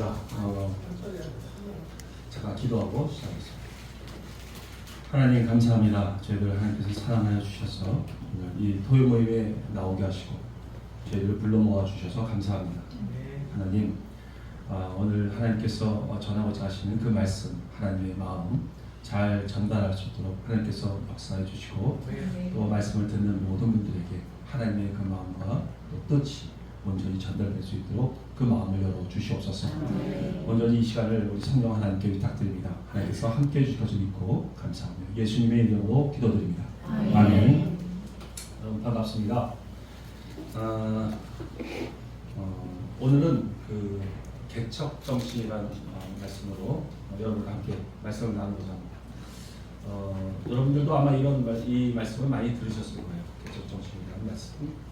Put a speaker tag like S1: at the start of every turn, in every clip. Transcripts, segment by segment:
S1: 하겠습니다. 잠깐 기도하고 시작하겠습니다. 하나님 감사합니다. 저희들 하나님께서 사랑하여 주셔서 오늘 이 토요 모임에 나오게 하시고 저희들을 불러 모아 주셔서 감사합니다. 하나님, 오늘 하나님께서 전하고자 하시는 그 말씀, 하나님의 마음 잘 전달할 수 있도록 하나님께서 역사해 주시고 또 말씀을 듣는 모든 분들에게 하나님의 그 마음과 또 뜻이 온전히 전달될 수 있도록 그 마음을 열어 주시옵소서. 온전히 이 시간을 우리 성령 하나님께 부탁드립니다. 하나님께서 함께 해주실 것을 믿고 감사합니다. 예수님의 이름으로 기도드립니다. 아멘. 여러분 반갑습니다. 오늘은 그 개척 정신이라는 말씀으로 여러분과 함께 말씀을 나누고자 합니다. 여러분들도 아마 이 말씀을 많이 들으셨을 거예요. 개척 정신이라는 말씀.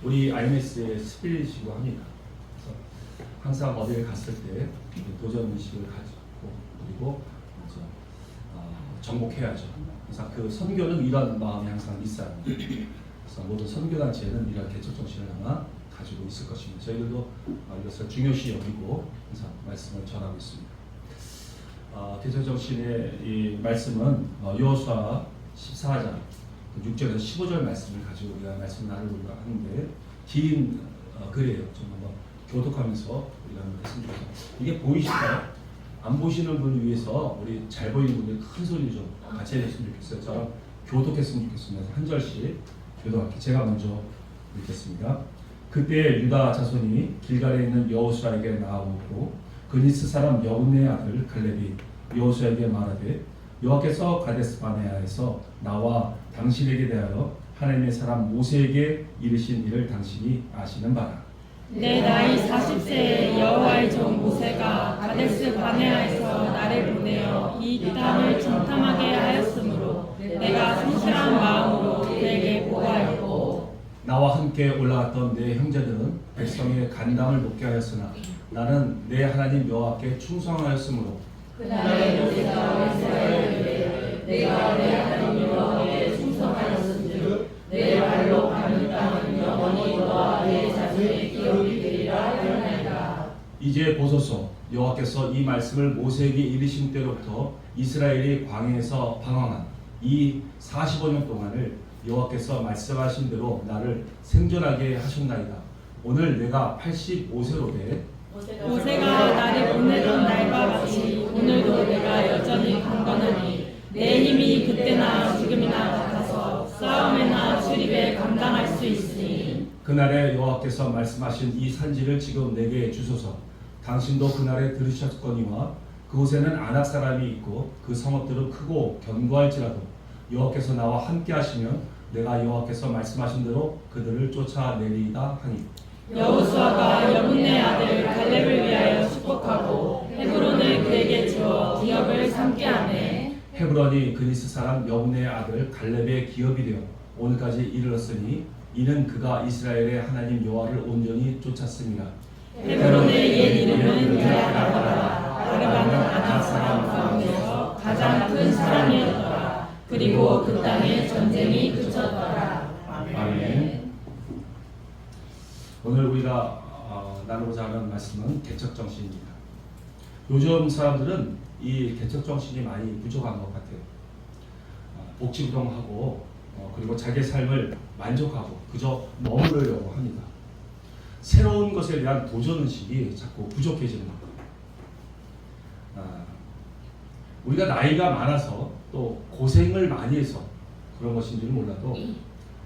S1: 우리 IMS의 스피릿이고 합니다. 그래서 항상 어디를 갔을 때 도전 의식을 가지고 그리고 정복해야죠. 그래서 그 선교는 이런 마음이 항상 있어야 합니다. 그래서 모든 선교단체는 이런 개척 정신을 아마 가지고 있을 것입니다. 저희들도 이것을 중요시 여기고 항상 말씀을 전하고 있습니다. 개척 정신의 이 말씀은 여호수아 14장 6절에서 15절 말씀을 가지고 우리가 말씀을 나누려고 하는데 긴 글이에요. 좀 한번 교독하면서 우리가 한번 했으면 좋겠어요. 이게 보이실까요? 안 보시는 분을 위해서 우리 잘 보이는 분들 큰 소리 좀 같이 해줬으면 좋겠어요. 저랑 교독했으면 좋겠습니다. 한 절씩 교독할게요. 제가 먼저 읽겠습니다. 그때 유다 자손이 길갈에 있는 여호수아에게 나아오고 그니스 사람 여분의 아들 갈렙이 여호수아에게 말하되 여호와께서 가데스 바네아에서 나와 당신에게 대하여 하나님의 사람 모세에게 이르신 일을 당신이 아시는 바라.
S2: 내 나이 40세에 여호와의 종 모세가 가데스 바네아에서 나를 보내어 이 땅을 정탐하게 하였으므로 내가 성실한 마음으로 그에게 보고하였고
S1: 나와 함께 올라갔던 내 형제들은 백성의 간담을 높게 하였으나 나는 내 하나님 여호와께 충성하였으므로
S2: 그날에 모세가 이스라엘에게 이르되 내가 내 하나님 여호와께 충성하였은즉 내 발로 가는 땅은 영원히 너와 내 자손의 기업이 되리라 하였나이다.
S1: 이제 보소서 여호와께서 이 말씀을 모세에게 이르신 때로부터 이스라엘이 광야에서 방황한 이 45년 동안을 여호와께서 말씀하신 대로 나를 생존하게 하셨나이다. 오늘 내가 85세로 돼
S2: 모세가 나를 보내던 날과 같이 오늘도 내가 여전히 강건하니 내 힘이 그때나 지금이나 같아서 싸움에나 출입에 감당할 수 있으니
S1: 그날에 여호와께서 말씀하신 이 산지를 지금 내게 주소서. 당신도 그날에 들으셨거니와 그곳에는 아낙 사람이 있고 그 성읍들은 크고 견고할지라도 여호와께서 나와 함께 하시면 내가 여호와께서 말씀하신 대로 그들을 쫓아내리이다 하니
S2: 여호수아가 여분의 아들 갈렙을 위하여 축복하고 헤브론을 그에게 주어 기업을 삼게 하매
S1: 헤브론이 그니스 사람 여분의 아들 갈렙의 기업이 되어 오늘까지 이르렀으니 이는 그가 이스라엘의 하나님 여호와를 온전히 쫓았습니다.
S2: 헤브론의 옛 이름은 야라바라. 아르바는 아낙 사람 가운데서 가장 큰 사람이었더라. 그리고 그 땅에 전쟁이 그쳤더라.
S1: 아멘. 오늘 우리가 나누고자 하는 말씀은 개척 정신입니다. 요즘 사람들은 이 개척 정신이 많이 부족한 것 같아요. 복지부동하고 그리고 자기의 삶을 만족하고 그저 머무르려고 합니다. 새로운 것에 대한 도전 의식이 자꾸 부족해지는 것 같아요. 우리가 나이가 많아서 또 고생을 많이 해서 그런 것인지는 몰라도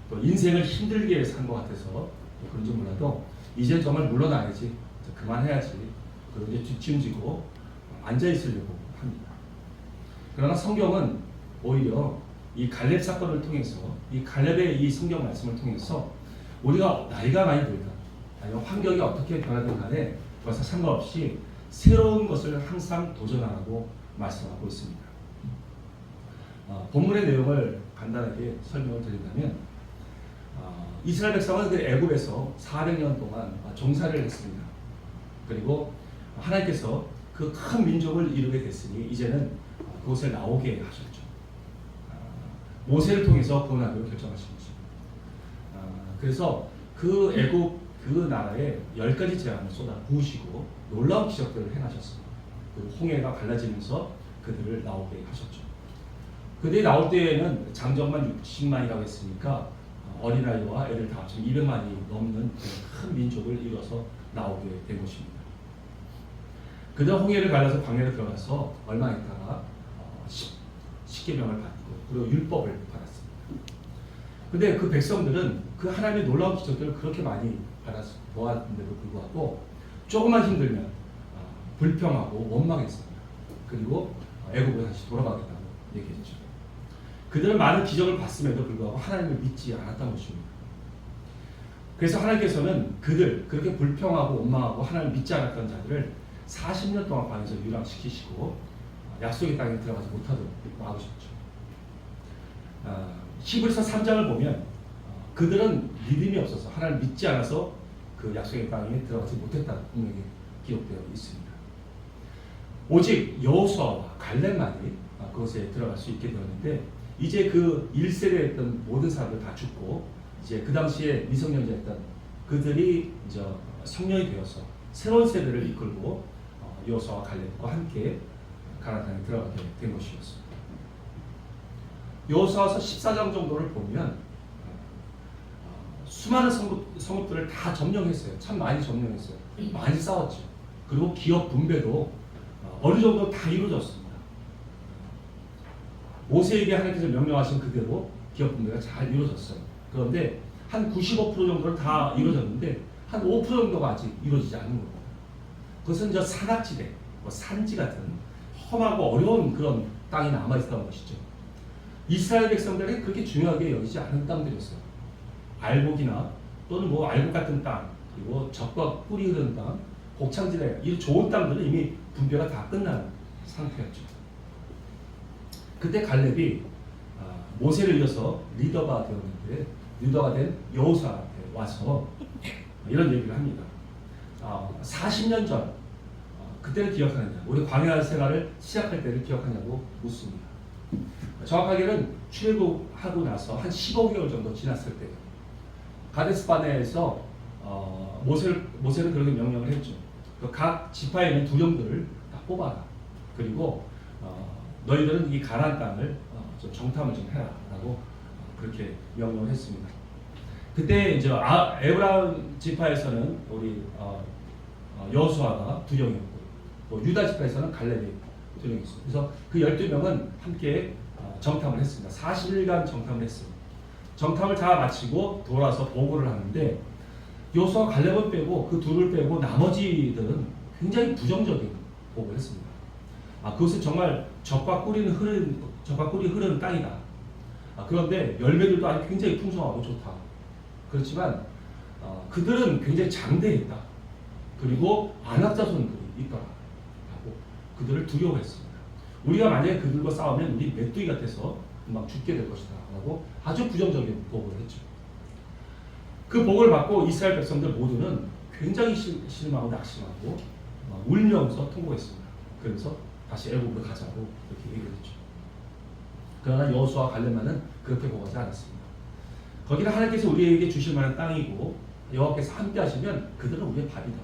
S1: 또 인생을 힘들게 산 것 같아서 그런지 몰라도 이제 정말 물러나야지, 그만해야지, 그리고 이제 뒷짐지고 앉아 있으려고 합니다. 그러나 성경은 오히려 이 갈렙 사건을 통해서 이 갈렙의 이 성경 말씀을 통해서 우리가 나이가 많이 들다, 아니면 환경이 어떻게 변하든 간에 그것과 상관없이 새로운 것을 항상 도전하라고 말씀하고 있습니다. 본문의 내용을 간단하게 설명을 드린다면 이스라엘 백성은 그 애굽에서 400년 동안 종살이를 했습니다. 그리고 하나님께서 그 큰 민족을 이루게 됐으니 이제는 그곳에 나오게 하셨죠. 모세를 통해서 구원하기로 결정하신 것입니다. 그래서 그 애굽 그 나라에 10가지 재앙을 쏟아 부으시고 놀라운 기적들을 행하셨습니다. 그 홍해가 갈라지면서 그들을 나오게 하셨죠. 그들이 나올 때에는 장정만 60만이라고 했으니까 어린아이와 애들 다 합치면 200만이 넘는 큰 민족을 이뤄서 나오게 된 것입니다. 그들 홍해를 갈라서 광야에 들어가서 얼마 있다가 십계명을 받고 그리고 율법을 받았습니다. 근데 그 백성들은 그 하나님의 놀라운 기적들을 그렇게 많이 보았는데도 불구하고 조금만 힘들면 불평하고 원망했습니다. 그리고 애굽으로 다시 돌아가겠다고 얘기했죠. 그들은 많은 기적을 봤음에도 불구하고 하나님을 믿지 않았던 것입니다. 그래서 하나님께서는 그들 그렇게 불평하고 원망하고 하나님을 믿지 않았던 자들을 40년 동안 광야에서 유랑시키시고 약속의 땅에 들어가지 못하도록 막으셨죠. 히브리서 3장을 보면 그들은 믿음이 없어서 하나님을 믿지 않아서 그 약속의 땅에 들어가지 못했다고 분명히 기록되어 있습니다. 오직 여호수아와 갈렙만이 그것에 들어갈 수 있게 되었는데 이제 그 1세대였던 모든 사람들 다 죽고 이제 그 당시에 미성년자였던 그들이 이제 성령이 되어서 새로운 세대를 이끌고 여호수아와 갈렙과 함께 가나안 땅에 들어가게 된 것이었습니다. 여호수아서 14장 정도를 보면 수많은 성읍들을 다 점령했어요. 참 많이 점령했어요. 많이 싸웠죠. 그리고 기업 분배도 어느 정도 다 이루어졌습니다. 모세에게 하나님께서 명령하신 그대로 기업 분배가 잘 이루어졌어요. 그런데 한 95% 정도는 다 이루어졌는데 한 5% 정도가 아직 이루어지지 않는 겁니다. 그것은 저 산악지대, 산지 같은 험하고 어려운 그런 땅이 남아있었던 것이죠. 이스라엘 백성들이 그렇게 중요하게 여기지 않은 땅들이었어요. 알곡이나 또는 알곡 같은 땅, 그리고 젖과 꿀이 흐르는 땅, 곡창지대, 이 좋은 땅들은 이미 분배가 다 끝난 상태였죠. 그때 갈렙이 모세를 이어서 리더가 되었는데 리더가 된 여호수아한테 와서 이런 얘기를 합니다. 40년 전 그때를 기억하느냐, 우리 광야 생활을 시작할 때를 기억하냐고 묻습니다. 정확하게는 출애굽하고 나서 한 15개월 정도 지났을 때예요. 가데스 바네에서 모세는 그렇게 명령을 했죠. 각 지파에 있는 두령들을 다 뽑아라. 그리고 너희들은 이 가나안 땅을 좀 정탐을 좀 해라라고 그렇게 명령을 했습니다. 그때 이제 에브라임 지파에서는 우리 여호수아가 두령이었고 또 유다 지파에서는 갈렙이 두령이었어요. 그래서 그 12명은 함께 정탐을 했습니다. 40일간 정탐을 했습니다. 정탐을 다 마치고 돌아서 보고를 하는데 여호수아 갈렙을 빼고 그 둘을 빼고 나머지들은 굉장히 부정적인 보고를 했습니다. 그것은 정말 젖과 꿀이 흐르는 땅이다. 그런데 열매들도 아주 굉장히 풍성하고 좋다. 그렇지만 그들은 굉장히 장대했다. 그리고 안악자손들이 있더라. 하고 그들을 두려워했습니다. 우리가 만약에 그들과 싸우면 우리 메뚜기 같아서 금방 죽게 될 것이다. 라고 아주 부정적인 보고를 했죠. 그 보고를 받고 이스라엘 백성들 모두는 굉장히 실망하고 낙심하고 울면서 통보했습니다. 그래서 다시 애굽으로 가자고 이렇게 얘기를 했죠. 그러나 여호수아와 갈렙만은 그렇게 보고하지 않았습니다. 거기는 하나님께서 우리에게 주실 만한 땅이고 여호와께서 함께 하시면 그들은 우리의 밥이다.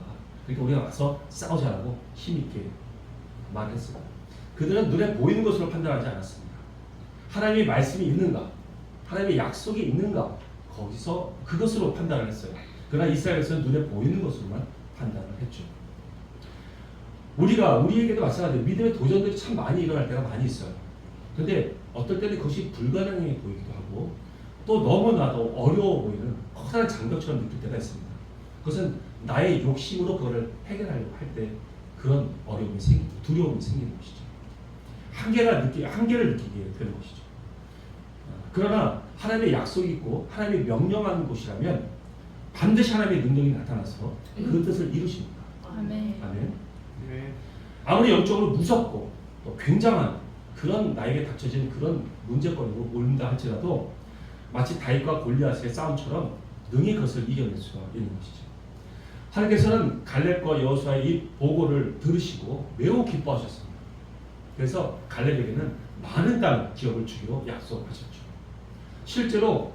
S1: 그러니까 우리가 와서 싸우자라고 힘있게 말을 했습니다. 그들은 눈에 보이는 것으로 판단하지 않았습니다. 하나님의 말씀이 있는가, 하나님의 약속이 있는가, 거기서 그것으로 판단을 했어요. 그러나 이스라엘에서는 눈에 보이는 것으로만 판단을 했죠. 우리에게도 마찬가지로 믿음의 도전들이 참 많이 일어날 때가 많이 있어요. 근데 어떨 때는 그것이 불가능해 보이기도 하고 또 너무나도 어려워 보이는 커다란 장벽처럼 느낄 때가 있습니다. 그것은 나의 욕심으로 그거를 해결하려고 할 때 그런 어려움이 생기고 두려움이 생기는 것이죠. 한계를 느끼게 되는 것이죠. 그러나 하나님의 약속이 있고 하나님의 명령하는 곳이라면 반드시 하나님의 능력이 나타나서 그 뜻을 이루십니다.
S2: 아멘.
S1: 아멘. 아무리 영적으로 무섭고 또 굉장한 그런 나에게 닥쳐진 그런 문제거리로 올린다 할지라도 마치 다윗과 골리앗의 싸움처럼 능히 그것을 이겨낼 수가 있는 것이죠. 하나님께서는 갈렙과 여호수아의 이 보고를 들으시고 매우 기뻐하셨습니다. 그래서 갈렙에게는 많은 땅 기업을 주기로 약속하셨죠. 실제로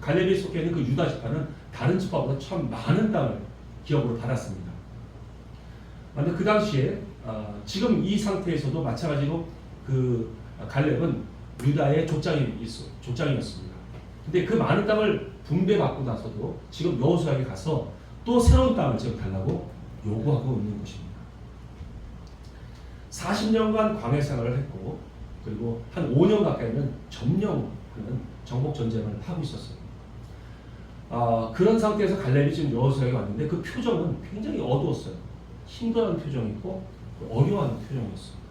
S1: 갈렙이 속해 있는 그 유다 지파는 다른 지파보다 참 많은 땅을 기업으로 받았습니다. 그런데 그 당시에 지금 이 상태에서도 마찬가지로 그 갈렙은 유다의 족장이었습니다. 근데 그 많은 땅을 분배받고 나서도 지금 여호수아에게 가서 또 새로운 땅을 지금 달라고 요구하고 있는 것입니다. 40년간 광해 생활을 했고 그리고 한 5년 가까이는 점령 정복 전쟁을 하고 있었어요. 그런 상태에서 갈렙이 지금 여호수아에게 왔는데 그 표정은 굉장히 어두웠어요. 힘들어하는 표정이고 어려워하는 표정이었습니다.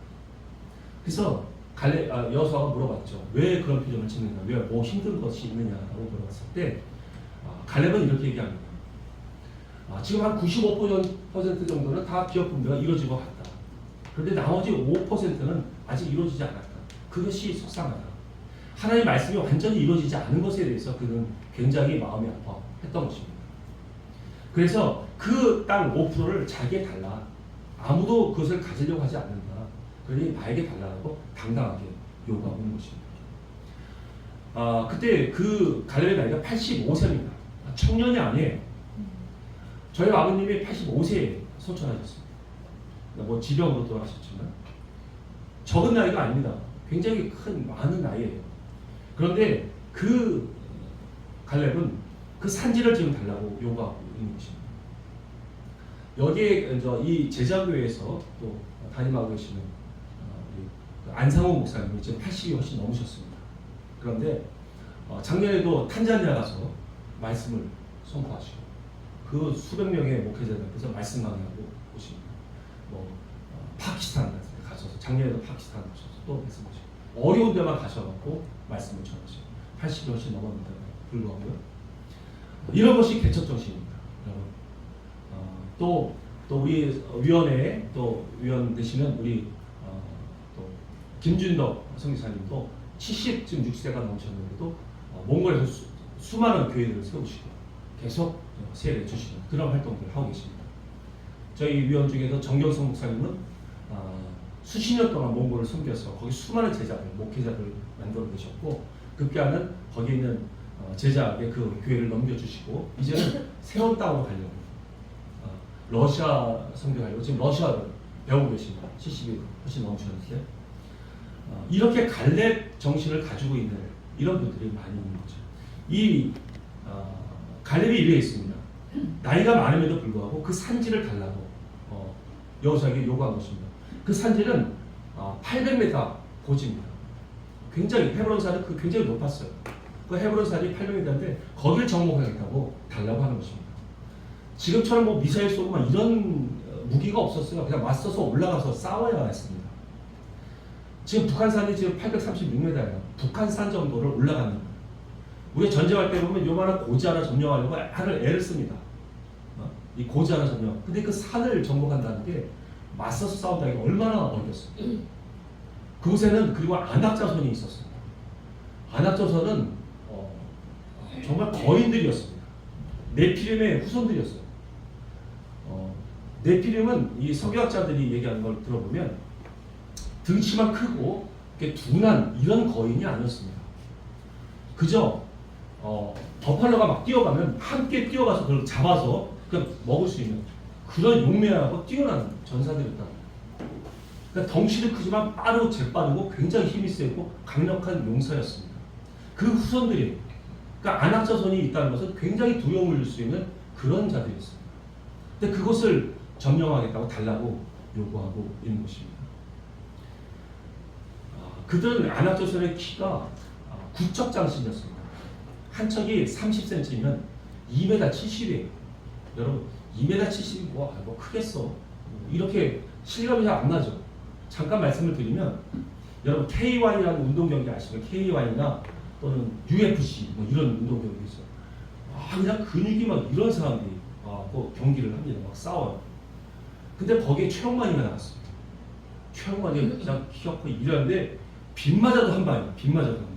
S1: 그래서 여호수아가 물어봤죠. 왜 그런 표정을 짓는가? 왜 뭐 힘든 것이 있느냐라고 물어봤을 때 갈렙은 이렇게 얘기합니다. 지금 한 95% 정도는 다 기업 분배가 이루어지고 갔다. 그런데 나머지 5%는 아직 이루어지지 않았다. 그것이 속상하다. 하나님의 말씀이 완전히 이루어지지 않은 것에 대해서 그는 굉장히 마음이 아파했던 것입니다. 그래서 그 땅 5%를 자기에게 달라. 아무도 그것을 가지려고 하지 않는다. 그러니 나에게 달라고 당당하게 요구하고 있는 것입니다. 그때 그 갈렙의 나이가 85세입니다. 청년이 아니에요. 저희 아버님이 85세에 소천하셨습니다. 뭐 지병으로 돌아가셨지만 적은 나이가 아닙니다. 굉장히 많은 나이예요. 그런데 그 갈렙은 그 산지를 지금 달라고 요구하고 있는 것입니다. 여기에 이 제자교회에서 또 담임하고 계시는 안상호 목사님이 지금 80이 훨씬 넘으셨습니다. 그런데 작년에도 탄자니아 가서 말씀을 선포하시고 그 수백 명의 목회자들 앞에서 말씀 강의하고 오십니다. 파키스탄 같은 데 가셔서 작년에도 파키스탄 가셔서 또 말씀하시고 어려운 데만 가셔갖고 말씀을 전하시고 80이 훨씬 넘었는데 불구하고요. 이런 것이 개척 정신입니다. 또 우리 위원회에 또 위원 되시는 우리 또 김준덕 성기사님도 76세가 넘으셨는데도 몽골에서 수많은 교회들을 세우시고 계속 세례 주시는 그런 활동들을 하고 계십니다. 저희 위원 중에서 정경성 목사님은 수십 년 동안 몽골을 섬겨서 거기 수많은 제자들, 목회자들 만들어 내셨고 급기야는 거기 있는 제자에게 그 교회를 넘겨주시고 이제는 새로운 땅으로 가려고 러시아 선교하려고 지금 러시아를 배우고 계십니다. 70이 훨씬 넘으셨는데 이렇게 갈렙 정신을 가지고 있는 이런 분들이 많이 있는 거죠. 이 갈렙이 이래 있습니다. 나이가 많음에도 불구하고 그 산지를 달라고 여호수아에게 요구한 것입니다. 그 산지는 800m 고지입니다. 굉장히 헤브론산은 굉장히 높았어요. 그 헤브론산이 800m인데 거기를 정복하겠다고 달라고 하는 것입니다. 지금처럼 뭐 미사일 쏘고 막 이런 무기가 없었어요. 그냥 맞서서 올라가서 싸워야 했습니다. 지금 북한산이 지금 836m예요. 북한산 정도를 올라가는 거예요. 우리 전쟁할 때 보면 요만한 고지 하나 점령하려고 애를 씁니다. 이 고지 하나 점령. 근데 그 산을 정복한다는 게 맞서서 싸운다는 게 얼마나 어렵겠어요. 그곳에는 그리고 안악자손이 있었습니다. 안악자손은 정말 거인들이었습니다. 네피림의 후손들이었어요. 네피림은 이 석유학자들이 얘기하는 걸 들어보면 등치만 크고 둔한 이런 거인이 아니었습니다. 그저 버팔로가 막 뛰어가면 함께 뛰어가서 그걸 잡아서 그냥 먹을 수 있는 그런 용맹하고 뛰어난 전사들이었다. 그러니까 덩치도 크지만 빠르고 재빠르고 굉장히 힘이 세고 강력한 용사였습니다. 그 후손들이 그러니까 안악자손이 있다는 것은 굉장히 두려움을 줄 수 있는 그런 자들이었습니다. 근데 그것을 점령하겠다고 달라고 요구하고 있는 것입니다. 그들은 안악자손의 키가 구척장신이었습니다. 한 척이 30cm면 2m 70이에요. 여러분 2m 70이 뭐 크겠어. 이렇게 실감이 잘 안 나죠. 잠깐 말씀을 드리면 여러분 K1이라는 운동 경기 아시죠? K1이나 또는 UFC 뭐 이런 운동 경기 있어요. 그냥 근육이 막 이런 사람들이 그 경기를 합니다. 막 싸워요. 근데 거기에 최영만이가 나왔어요. 최영만이 그냥 키가 커 이러는데 빗 맞아도 한 방이에요. 빗 맞아도 한 방.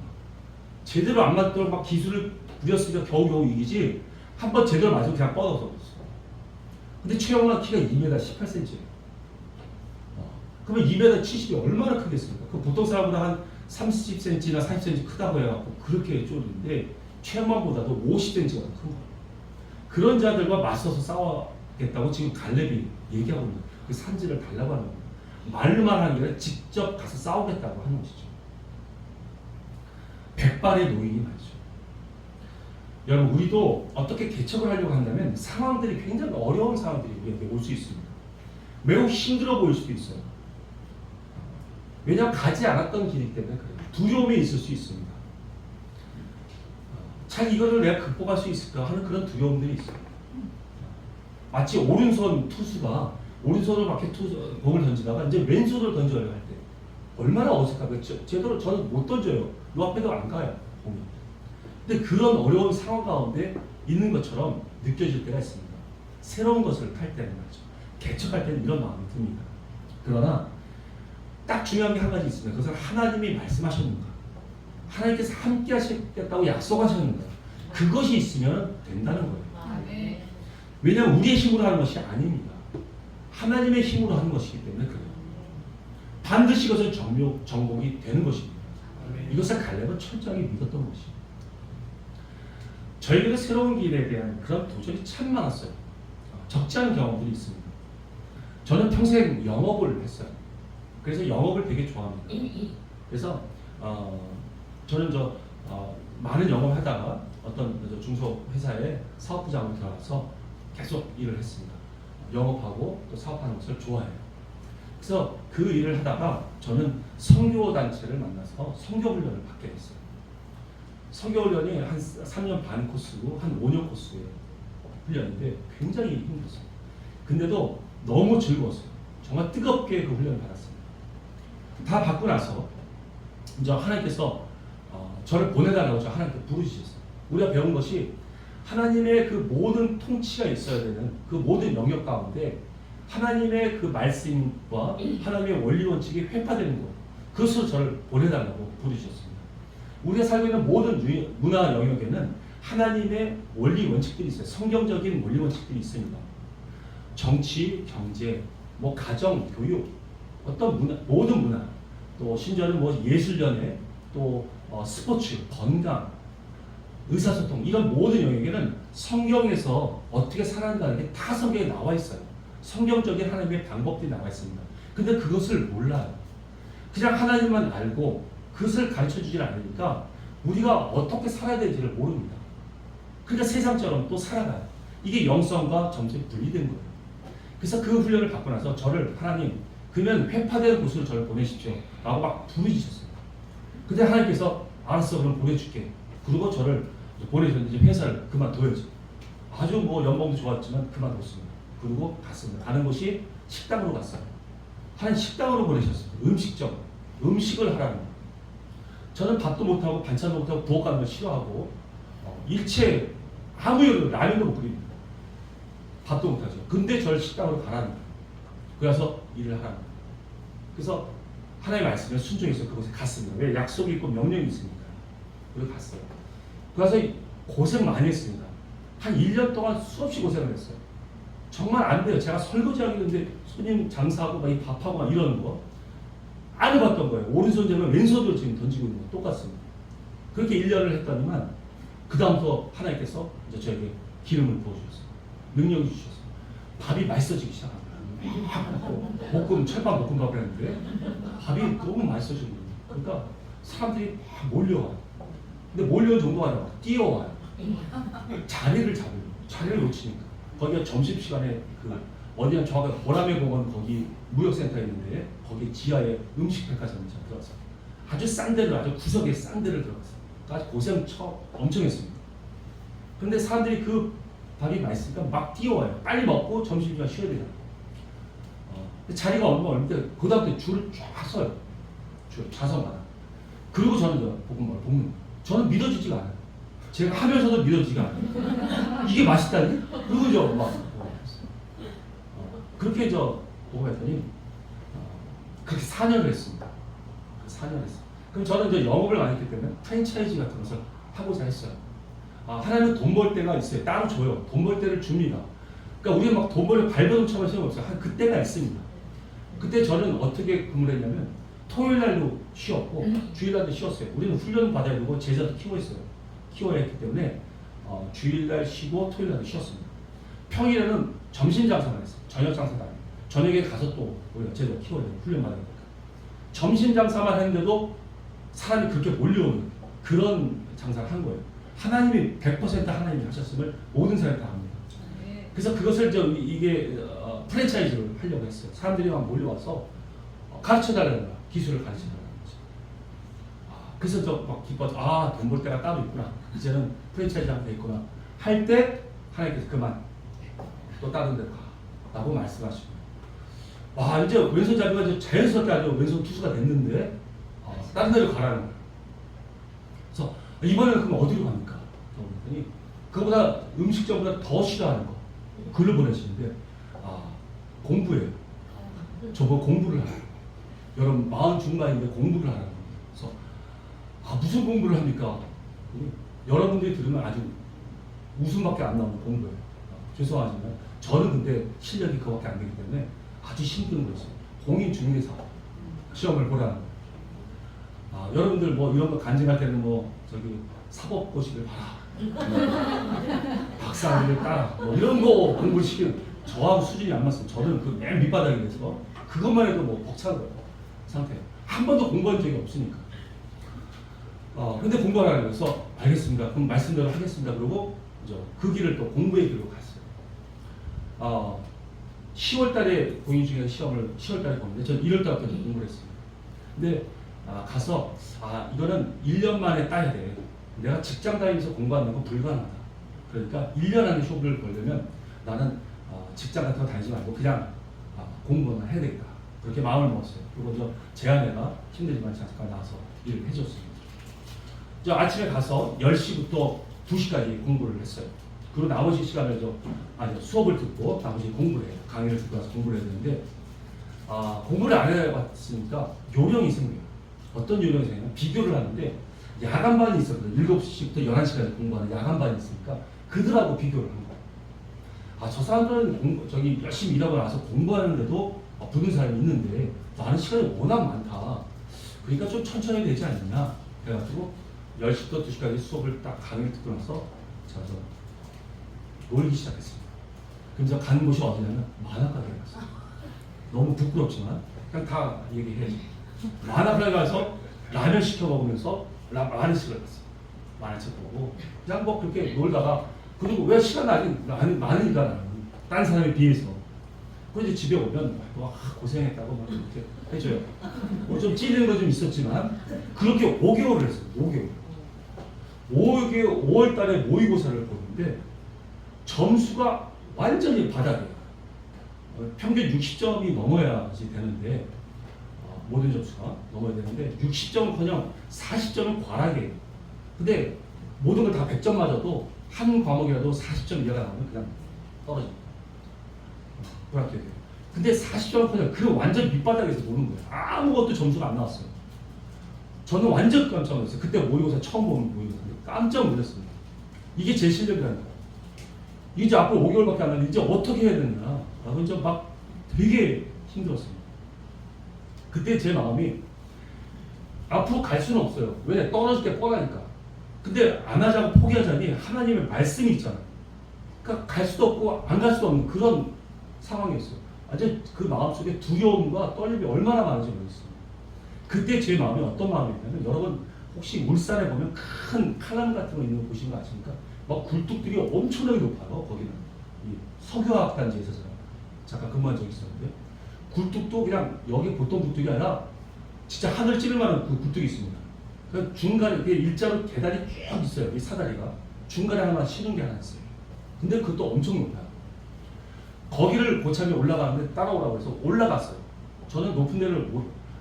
S1: 제대로 안 맞도록 막 기술을 부렸으니까 겨우겨우 이기지 한 번 제대로 맞으면 그냥 뻗어서 그랬어. 근데 최영만 키가 2m 18cm예요. 그러면 2m 70이 얼마나 크겠습니까? 그 보통 사람보다 한 30cm나 40cm 크다고 해갖고 그렇게 쪼는데 최영만보다도 50cm가 더 큰 거예요. 그런 자들과 맞서서 싸워겠다고 지금 갈렙이 얘기하고 있는 거예요. 그 산지를 달라고 하는 거예요. 말로만 하는 게 아니라 직접 가서 싸우겠다고 하는 것이죠. 백발의 노인이 말이죠. 여러분, 우리도 어떻게 개척을 하려고 한다면 상황들이 굉장히 어려운 상황들이 우리에게 올 수 있습니다. 매우 힘들어 보일 수도 있어요. 왜냐하면 가지 않았던 길이기 때문에 그래요. 두려움이 있을 수 있습니다. 참 이거를 내가 극복할 수 있을까 하는 그런 두려움들이 있어요. 마치 오른손 투수가 오른손으로 밖에 공을 던지다가 이제 왼손으로 던져야 할 때 얼마나 어색하고 제대로 저는 못 던져요. 요 앞에도 안 가요, 공이. 근데 그런 어려운 상황 가운데 있는 것처럼 느껴질 때가 있습니다. 새로운 것을 할 때는 말이죠. 개척할 때는 이런 마음이 듭니다. 그러나 딱 중요한 게 한 가지 있습니다. 그것은 하나님이 말씀하셨는가, 하나님께서 함께 하시겠다고 약속하셨는가, 그것이 있으면 된다는 거예요. 왜냐하면 우리의 힘으로 하는 것이 아닙니다. 하나님의 힘으로 하는 것이기 때문에 그래요. 반드시 이것은 정복이 되는 것입니다. 이것을 갈렙은 철저하게 믿었던 것입니다. 저희들의 새로운 길에 대한 그런 도전이 참 많았어요. 적지 않은 경험들이 있습니다. 저는 평생 영업을 했어요. 그래서 영업을 되게 좋아합니다. 그래서 저는 많은 영업을 하다가 어떤 중소회사의 사업부장으로 들어가서 계속 일을 했습니다. 영업하고 또 사업하는 것을 좋아해요. 그래서 그 일을 하다가 저는 선교단체를 만나서 선교훈련을 받게 됐어요. 선교훈련이 한 3년 반 코스고 한 5년 코스의 훈련인데 굉장히 힘들었어요. 근데도 너무 즐거웠어요. 정말 뜨겁게 그 훈련을 받았습니다. 다 받고 나서 이제 하나님께서 저를 보내달라고 하나님께 부르시셨어요. 우리가 배운 것이 하나님의 그 모든 통치가 있어야 되는 그 모든 영역 가운데 하나님의 그 말씀과 하나님의 원리 원칙이 회파되는 것, 그것으로 저를 보내달라고 부르셨습니다. 우리가 살고 있는 모든 문화 영역에는 하나님의 원리 원칙들이 있어요. 성경적인 원리 원칙들이 있습니다. 정치, 경제, 가정, 교육, 어떤 문화, 모든 문화, 또 심지어는 예술연예, 또 스포츠, 건강, 의사소통, 이런 모든 영역에는 성경에서 어떻게 살아간다는 게 다 성경에 나와 있어요. 성경적인 하나님의 방법들이 나와 있습니다. 근데 그것을 몰라요. 그냥 하나님만 알고 그것을 가르쳐 주질 않으니까 우리가 어떻게 살아야 되는지를 모릅니다. 그러니까 세상처럼 또 살아가요. 이게 영성과 점점이 분리된 거예요. 그래서 그 훈련을 받고 나서 저를 하나님, 그러면 회파되는 곳으로 저를 보내십시오 라고 막 부르짖으셨어요. 근데 하나님께서 알았어, 그럼 보내줄게. 그리고 저를 보내줬는데 회사를 그만둬야죠. 아주 연봉도 좋았지만 그만뒀습니다. 그리고 갔습니다. 가는 곳이 식당으로 갔어요. 하나님 식당으로 보내셨어요. 음식점, 음식을 하라는 거예요. 저는 밥도 못하고 반찬도 못하고 부엌 가는 걸 싫어하고 일체 아무 라면도 못 끓입니다. 밥도 못하죠. 근데 저를 식당으로 가라는 거예요. 그래서 일을 하라는 거예요. 그래서 하나님의 말씀에 순종해서 그곳에 갔습니다. 왜? 약속이 있고 명령이 있으니까. 그리고 갔어요. 그래서 고생 많이 했습니다. 한 1년 동안 수없이 고생을 했어요. 정말 안 돼요. 제가 설거지하기 전에 손님 장사하고 막 이 밥하고 막 이러는 거 안 해봤던 거예요. 오른손 잡으면 왼손으로 지금 던지고 있는 거 똑같습니다. 그렇게 1년을 했더니만 그 다음부터 하나님께서 이제 저에게 기름을 부어주셨어요. 능력을 주셨어요. 밥이 맛있어지기 시작합니다. 볶음, 철판 볶음밥을 했는데 밥이 너무 맛있어지는 거예요. 그러니까 사람들이 막 몰려와요. 근데 몰려온 정도가 아니라 뛰어와요. 자리를 잡으려고. 자리를 놓치니까. 거기가 점심시간에 어디가 정확하게 보라매 공원 거기 무역센터 있는데 거기 지하에 음식백화점이 들어갔어요. 아주 싼 데를, 아주 구석에 싼 데를 들어갔어요. 아주 고생 엄청 했습니다. 그런데 사람들이 그 밥이 맛있으니까 막 뛰어와요. 빨리 먹고 점심시간 쉬어야 되잖아요. 자리가 얼마인데 그 다음부터 줄을 쫙 서요. 줄 좌선마다. 그리고 저는 볶음밥을 볶는 거예요. 저는 믿어지지가 않아요. 제가 하면서도 믿어지지가 않아요. 이게 맛있다니? 그리고 그렇게 보고 했더니 그렇게 4년을 했습니다. 4년을 했어요. 그럼 저는 영업을 많이 했기 때문에 프랜차이즈 같은 것을 하고자 했어요. 하나님은 돈 벌 때가 있어요. 따로 줘요. 돈 벌 때를 줍니다. 그러니까 우리가 막 돈 벌려 발버둥쳐볼 시간 없어요. 그때가 있습니다. 그때 저는 어떻게 근무를 했냐면 토요일 날도 쉬었고 주일 날도 쉬었어요. 우리는 훈련 받아야 되고 제자도 키워 있어요. 키워야 했기 때문에 주일날 쉬고 토요일날도 쉬었습니다. 평일에는 점심 장사만 했어요. 저녁 장사도 아니에요. 저녁에 가서 또 우리가 제대로 키워야 돼요. 훈련 받아야 되니까. 점심 장사만 했는데도 사람이 그렇게 몰려오는 그런 장사를 한 거예요. 하나님이 100% 하나님이 하셨음을 모든 사람이 다 압니다. 그래서 그것을 이게 프랜차이즈를 하려고 했어요. 사람들이 막 몰려와서 가르쳐달라는 거야. 기술을 가르쳐달라는 거죠. 그래서 저 막 기뻐서 돈 벌 때가 따로 있구나. 이제는 프랜차이즈 하면 되겠구나. 할 때 하나님께서 그만 또 다른 데로 가 라고 말씀하시고, 와 이제 왼손 잡이가 이제 자연스럽게 아주 왼손 투수가 됐는데 다른 데로 가라는 거예요. 그래서 이번에는 그럼 어디로 갑니까? 그랬더니 그거보다 음식점보다 더 싫어하는 거 글을 보내시는데 공부예요. 저거 공부를 하라. 여러분 40 중반인데 공부를 하라는 거예요. 그래서 무슨 공부를 합니까? 여러분들이 들으면 아주 웃음밖에 안 나오는 공부예요. 죄송하지만 저는 근데 실력이 그거밖에 안 되기 때문에 아주 힘든 거였어요. 공인중개사 시험을 보라는 거예요. 여러분들 뭐 이런 거 간증할 때는 뭐 저기 사법고시를 봐라, 박사학위를 따라 뭐 이런 거 공부를 시키는 저하고 수준이 안 맞습니다. 저는 그 맨 밑바닥에 대해서 그것만 해도 뭐 벅찬 상태예요. 한 번도 공부한 적이 없으니까. 근데 공부하라고 해서 알겠습니다. 그럼 말씀대로 하겠습니다. 그러고 그 길을 또 공부의 길로 갔어요. 10월 달에 공인중개사 시험을 10월 달에 보는데 저는 1월 달부터 공부를 했습니다. 근데 가서 이거는 1년 만에 따야 돼. 내가 직장 다니면서 공부하는 건 불가능하다. 그러니까 1년 안에 쇼를 보려면 나는 직장 같은 거 다니지 말고 그냥 공부만 해야 되겠다. 그렇게 마음을 먹었어요. 그리고 제 아내가 힘들지만 잠깐 나와서 일을 해줬습니다. 아침에 가서 10시부터 2시까지 공부를 했어요. 그리고 나머지 시간을 수업을 듣고 나머지 공부를 해요. 강의를 듣고 나서 공부를 해야 되는데 공부를 안 해봤으니까 요령이 생겨요. 어떤 요령이 생겨요? 비교를 하는데 야간반이 있었거든요. 7시부터 11시까지 공부하는 야간반이 있으니까 그들하고 비교를 한 거예요. 저 사람들은 열심히 일하고 나서 공부하는데도 부는 사람이 있는데 나는 시간이 워낙 많다. 그러니까 좀 천천히 되지 않느냐. 그래가지고 10시부터 2시까지 수업을 딱 강의를 듣고 나서 제가 놀기 시작했습니다. 그래서 간 곳이 어디냐면 만화가게에 갔어요. 너무 부끄럽지만 그냥 다 얘기해야지. 만화가게 가서 라면 시켜 먹으면서 만화책을 봤어요. 만화책 보고 그냥 뭐 그렇게 놀다가, 그리고 왜 시간 아직 많으니까 나는 딴 사람에 비해서. 그래서 이제 집에 오면 고생했다고 막 이렇게 해줘요. 뭐 좀 찔리는 거 좀 있었지만 그렇게 5개월을 했어요. 5월 달에 모의고사를 보는데 점수가 완전히 바닥이에요. 평균 60점이 넘어야지 되는데 모든 점수가 넘어야 되는데 60점은커녕 40점은 과락이에요. 근데 모든 걸 다 100점 맞아도 한 과목이라도 40점 이하가 나오면 그냥 떨어집니다. 불합격해요. 근데 40점은커녕 그 완전 밑바닥에서 노는 거예요. 아무것도 점수가 안 나왔어요. 저는 완전 깜짝 놀랐어요. 그때 모의고사 처음 보는 모의고사인데 깜짝 놀랐습니다. 이게 제 실력이라는 거예요. 이제 앞으로 5개월밖에 안 남았는데 이제 어떻게 해야 되나. 이제 막 되게 힘들었습니다. 그때 제 마음이 앞으로 갈 수는 없어요. 왜? 떨어질 게 뻔하니까. 근데 안 하자고 포기하자니 하나님의 말씀이 있잖아요. 그러니까 갈 수도 없고 안 갈 수도 없는 그런 상황이었어요. 아주 그 마음속에 두려움과 떨림이 얼마나 많은지 모르겠어요. 그때 제 마음이 어떤 마음이었냐면, 여러분 혹시 울산에 보면 큰 칼럼 같은 거 있는 곳인 거 아십니까? 막 굴뚝들이 엄청나게 높아요. 거기는 이 석유화학 단지에서 잠깐 근무한 적이 있었는데 굴뚝도 그냥 여기 보통 굴뚝이 아니라 진짜 하늘 찌를 만한 그 굴뚝이 있습니다. 그 중간에 이게 일자로 계단이 쭉 있어요. 이 사다리가 중간에 하나만 쉬는 게 하나 있어요. 근데 그것도 엄청 높아요. 거기를 고참이 올라가는데 따라오라고 해서 올라갔어요. 저는 높은 데를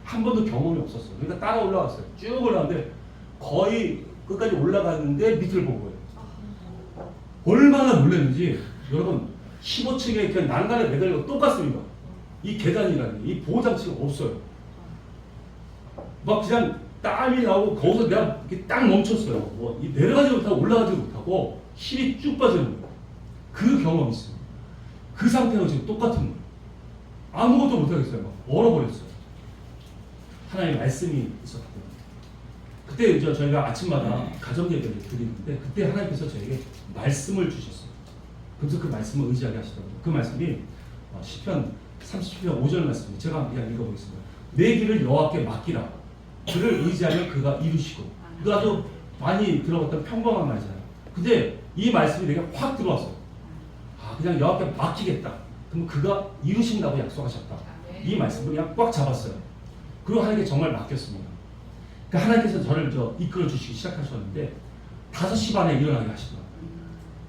S1: 한 번도 경험이 없었어요. 그러니까 따라 올라갔어요. 쭉 올라갔는데 거의 끝까지 올라갔는데 밑을 본 거예요. 얼마나 놀랐는지. 여러분 15층에 그냥 난간에 매달려 똑같습니다. 이 계단이라는 이 보호장치가 없어요. 막 그냥 땀이 나오고 거기서 내가 이렇게 딱 멈췄어요. 뭐 내려가지 못하고 올라가지 못하고 힘이 쭉 빠지는 거예요. 그 경험이 있어요. 그 상태가 지금 똑같은 거예요. 아무것도 못하겠어요. 막 얼어버렸어요. 하나님의 말씀이 있었기 때문에. 그때 이제 저희가 아침마다 가정 예배를 드리는데 그때 하나님께서 저에게 말씀을 주셨어요. 그래서 그 말씀을 의지하게 하시더라고요. 그 말씀이 시편 30편 5절 말씀이에요. 제가 그냥 읽어보겠습니다. 내 길을 여호와께 맡기라. 그를 의지하면 그가 이루시고. 이거 아주 많이 들어봤던 평범한 말이잖아요. 근데 이 말씀이 내게 확 들어왔어요. 아, 그냥 여호와께 맡기겠다. 그럼 그가 이루신다고 약속하셨다. 이 말씀을 그냥 꽉 잡았어요. 그리고 하나님께 정말 맡겼습니다. 그러니까 하나님께서 저를 이끌어 주시기 시작하셨는데 5시 반에 일어나게 하시더라고요.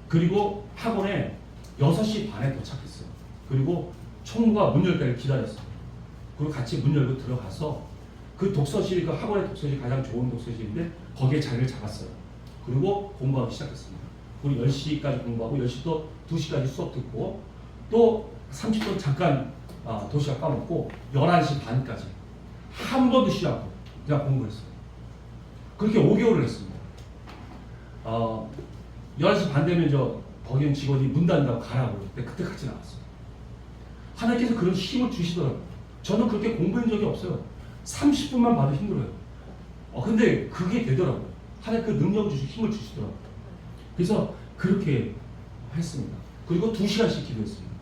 S1: 그리고 학원에 6시 반에 도착했어요. 그리고 총무가 문 열 때를 기다렸어요. 그리고 같이 문 열고 들어가서 그 독서실이 그 학원의 독서실이 가장 좋은 독서실인데 거기에 자리를 잡았어요. 그리고 공부하기 시작했습니다. 그리고 10시까지 공부하고 10시 또 2시까지 수업 듣고 또 30분 잠깐 도시락 까먹고 11시 반까지 한 번도 쉬지 않고 그냥 공부를 했어요. 그렇게 5개월을 했습니다. 11시 반 되면 거기는 직원이 문 닫는다고 가라고 그때 같이 나왔어요. 하나님께서 그런 힘을 주시더라고요. 저는 그렇게 공부한 적이 없어요. 30분만 봐도 힘들어요. 근데 그게 되더라고요. 하나님 그 능력을 주시고 힘을 주시더라고요. 그래서 그렇게 했습니다. 그리고 2시간씩 기도했습니다.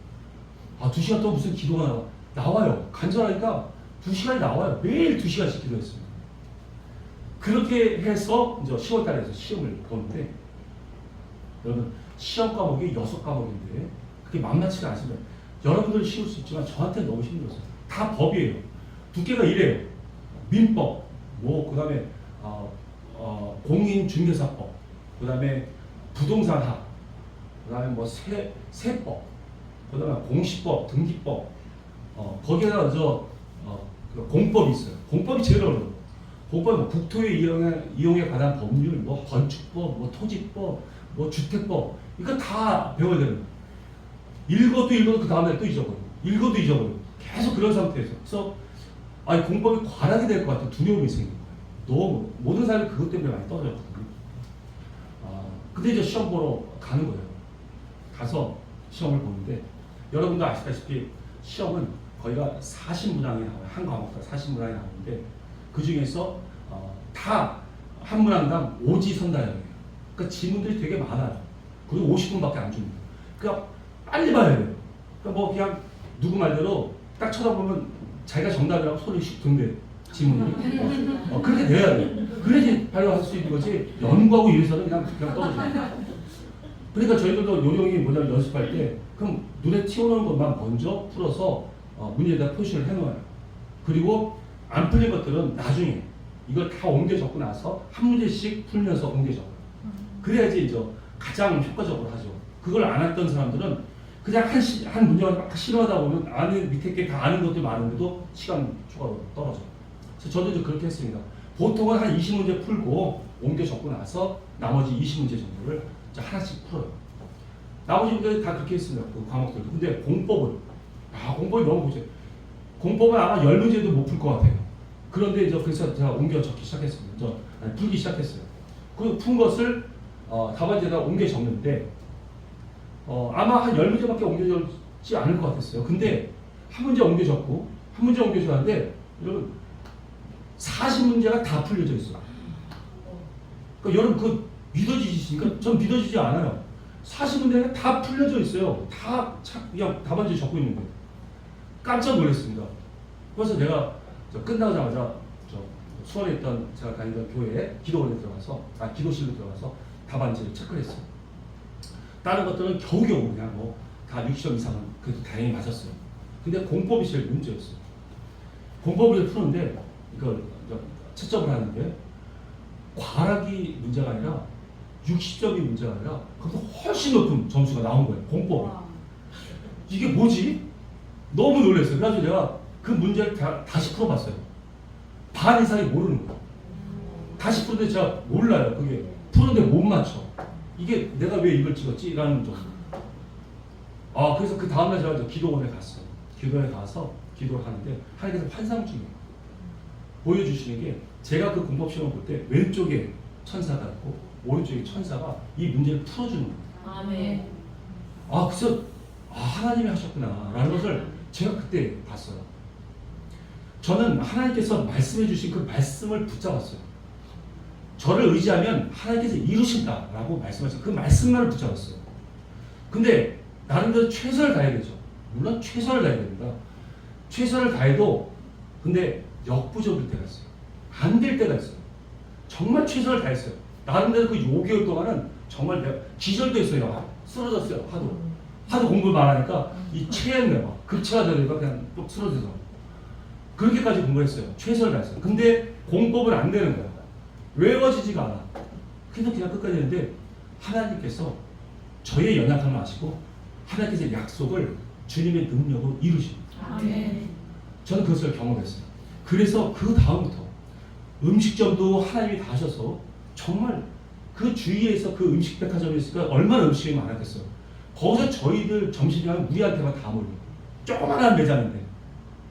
S1: 2시간 동안 무슨 기도가 나와요. 간절하니까 2시간이 나와요. 매일 2시간씩 기도했습니다. 그렇게 해서 이제 10월 달에 시험을 보는데 여러분 시험 과목이 6과목인데 그게 만만치가 않습니다. 여러분들 쉬울 수 있지만 저한테는 너무 힘들었어요. 다 법이에요. 두께가 이래요. 민법, 그 다음에 공인중개사법, 그 다음에 부동산학, 그 다음에 세법, 그 다음에 공시법, 등기법, 거기에다가 공법이 있어요. 공법이 제일 어려워요. 공법은 국토의 이용에 관한 법률, 건축법, 토지법, 주택법, 이거 다 배워야 되는 거예요. 읽어도 그 다음에 또 잊어버려요. 읽어도 잊어버려요. 계속 그런 상태에서. 그래서 공법이 과락이 될 것 같은 두려움이 생긴 거예요. 너무 모든 사람이 그것 때문에 많이 떨어졌거든요. 근데 이제 시험 보러 가는 거예요. 가서 시험을 보는데 여러분도 아시다시피 시험은 거의가 40문항이 나와요. 한 과목당 40문항이 나오는데 그 중에서 다 한 문항당 오지선다형이에요. 그러니까 지문들이 되게 많아요. 그리고 50분밖에 안 줍니다. 그러니까 빨리 봐야 돼요. 그러니까 그냥 누구 말대로 딱 쳐다보면 자기가 정답이라고 소리 씩 든대. 지문이. 그렇게 돼야 돼. 그래야지 발표할 수 있는 거지. 연구하고 이래서는 그냥 떨어져요. 그러니까 저희들도 요령이 뭐냐면 연습할 때 그럼 눈에 튀어나오는 것만 먼저 풀어서 문제에다 표시를 해놓아요. 그리고 안 풀린 것들은 나중에 이걸 다 옮겨 적고 나서 한 문제씩 풀면서 옮겨 적어요. 그래야지 가장 효과적으로 하죠. 그걸 안 했던 사람들은 그냥 한 문장을 막 실어하다 보면 안에 밑에 게 다 아는 것들이 많은데도 시간 추가로 떨어져요. 그래서 저도 그렇게 했습니다. 보통은 한 20문제 풀고 옮겨 적고 나서 나머지 20문제 정도를 하나씩 풀어요. 나머지 문제들 다 그렇게 했습니다. 그 과목들도. 근데 공법은 공법이 너무 보세요. 공법은 아마 10문제도 못 풀 것 같아요. 그런데 그래서 제가 옮겨 적기 시작했습니다. 풀기 시작했어요. 그 푼 것을 답안지에다 옮겨 적는데 아마 한 10문제밖에 옮겨 적지 않을 것 같았어요. 근데 한 문제 옮겨 적고 한 문제 옮겨 적었는데 여러분 40문제가 다 풀려져 있어요. 그러니까 여러분 믿어지십니까? 전 믿어지지 않아요. 40문제가 다 풀려져 있어요. 다 그냥 답안지 적고 있는 거예요. 깜짝 놀랐습니다. 그래서 내가 끝나자마자 수원에 있던 제가 다니던 교회에 기도원에 들어가서 기도실로 들어가서 답안지를 체크를 했어요. 다른 것들은 겨우겨우 그냥 다 60점 이상은 그래도 다행히 맞았어요. 근데 공법이 제일 문제였어요. 공법을 푸는데 이걸 채점을 하는데 과락이 문제가 아니라 60점이 문제가 아니라 그보다 훨씬 높은 점수가 나온 거예요. 공법이. 이게 뭐지? 너무 놀랐어요. 그래서 내가 그 문제를 다시 풀어봤어요. 반 이상이 모르는 거예요. 다시 푸는데 제가 몰라요. 그게 푸는데 못 맞춰. 이게 내가 왜 이걸 찍었지? 라는 정도. 그래서 그 다음날 제가 기도원에 갔어요. 기도원에 가서 기도를 하는데 하나님께서 환상 중에 보여주시는 게 제가 그 공법 시험을 볼 때 왼쪽에 천사가 있고 오른쪽에 천사가 이 문제를 풀어주는 거예요.
S2: 아멘.
S1: 그래서 하나님이 하셨구나 라는 것을 제가 그때 봤어요. 저는 하나님께서 말씀해 주신 그 말씀을 붙잡았어요. 저를 의지하면 하나님께서 이루신다라고 말씀하셔서 그 말씀만을 붙잡았어요. 근데 나름대로 최선을 다해야 되죠. 물론 최선을 다해야 됩니다. 최선을 다해도 근데 역부족일 때가 있어요. 안 될 때가 있어요. 정말 최선을 다했어요. 나름대로 그 5개월 동안은 정말 내가 기절도 했어요. 쓰러졌어요. 하도 공부를 많으니까 이 체했네 막 급체화되니까 그냥 또 쓰러져서 그렇게까지 공부했어요. 최선을 다했어요. 근데 공법은 안 되는 거야. 외워지지가 않아. 그래서 그냥 끝까지 했는데 하나님께서 저의 연약함을 아시고 하나님께서 약속을 주님의 능력으로 이루십니다.
S2: 아멘.
S1: 저는 그것을 경험했어요. 그래서 그 다음부터 음식점도 하나님이 다 하셔서 정말 그 주위에서 그 음식 백화점이 있으니까 얼마나 음식이 많았겠어요. 거기서 저희들 점심시간에 우리한테만 다 몰려. 조그만한 매장인데